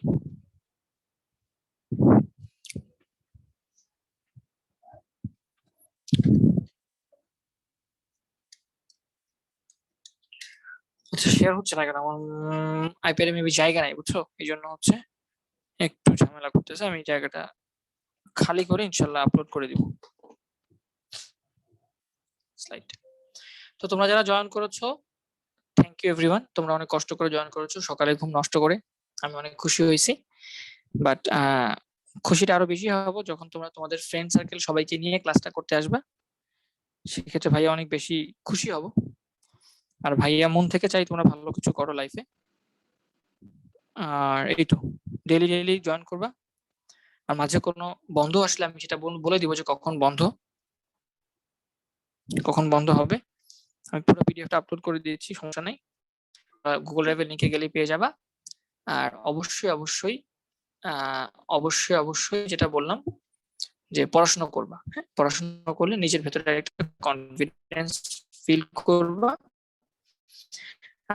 আচ্ছা, শেয়ার হচ্ছে না কেন? আমার আইপ্যাডে মেবি জায়গা নাই, বুঝছো, এই জন্য হচ্ছে একটু ঝামেলা করতেছে। আমি জায়গাটা খালি করে ইনশাল্লাহ আপলোড করে দিব স্লাইড। তো তোমরা যারা জয়েন করেছো, থ্যাংক ইউ এভরিওয়ান, তোমরা অনেক কষ্ট করে জয়েন করেছো, সকালে ঘুম নষ্ট করে, আমি অনেক খুশি হয়েছি। বাট খুশিটা আরো বেশি হবো যখন তোমরা তোমাদের ফ্রেন্ড সার্কেল সবাইকে নিয়ে ক্লাসটা করতে আসবে, সেক্ষেত্রে ভাইয়া অনেক বেশি খুশি হব। আর ভাইয়া মন থেকে চাই তোমরা ভালো কিছু করো লাইফে। আর এই তো ডেইলি ডেইলি জয়েন করবা, আর মাঝে কোনো বন্ধ আসলে আমি সেটা বলে দিব যে কখন বন্ধ হবে। আমি পুরো পিডিএফটা আপলোড করে দিয়েছি, সমস্যা নাই, গুগল ড্রাইভের লিংকে গেলে পেয়ে যাবা। আর অবশ্যই যেটা বললাম যে পড়াশোনা করবা, হ্যাঁ, পড়াশোনা করলে নিজের ভেতরে একটা কনফিডেন্স ফিল করবা।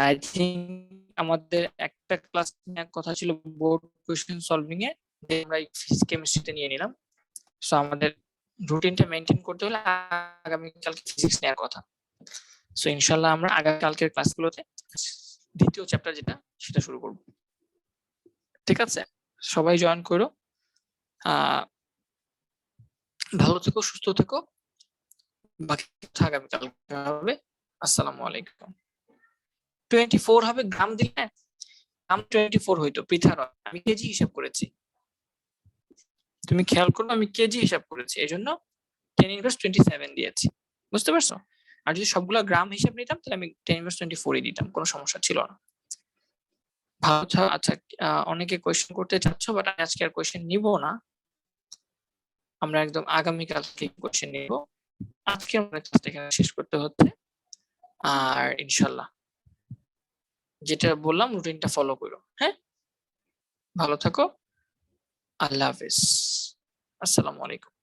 আই থিঙ্ক আমাদের একটা ক্লাস নেওয়ার কথা ছিল বোর্ড কোয়েশ্চেন সলভিং এ, আমরা কেমিস্ট্রিতে নিয়ে নিলাম। সো আমাদের রুটিনটা মেনটেন করতে হলে আগামীকালকে ফিজিক্স নেওয়ার কথা। সো ইনশাল্লাহ আমরা আগামীকালকের ক্লাসগুলোতে দ্বিতীয় চ্যাপ্টার যেটা সেটা শুরু করব, ঠিক আছে? সবাই জয়েন করো, ভালো থেকো, সুস্থ থেকো, বাকি আগামীকালকে হবে। আসসালামু আলাইকুম। 24 হবে গ্রাম দিলে, গ্রাম 24 হইতো, পৃথা নয়, আমি কেজি হিসাব করেছি, তুমি খেয়াল করো, আমি কেজি হিসাব করেছি, এই জন্য 10⁻27 দিয়েছি, বুঝতে পারছো? আর যদি সবগুলো গ্রাম হিসাব নিতাম তাহলে আমি 10⁻24 দিতাম, কোনো সমস্যা ছিল না। ভালো। আচ্ছা, অনেকে কোয়েশ্চেন করতে চাচ্ছ, বাট আমি আজকে আর কোয়েশ্চেন নিব না, আমরা একদম আগামীকালকে কোয়েশ্চেন নিব। আজকে আমরা ক্লাসটা এখানে শেষ করতে হচ্ছে। আর ইনশাল্লাহ যেটা বললাম রুটিনটা ফলো করো, হ্যাঁ, ভালো থাকো, আল্লাহ হাফেজ, আসসালামু আলাইকুম।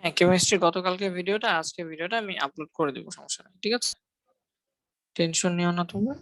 হ্যাঁ, কেমিস্ট্রি গতকালকে ভিডিওটা, আজকে ভিডিওটা আমি আপলোড করে দেবো, সমস্যা নেই। ঠিক আছে? টেনশন নিও না তোমরা।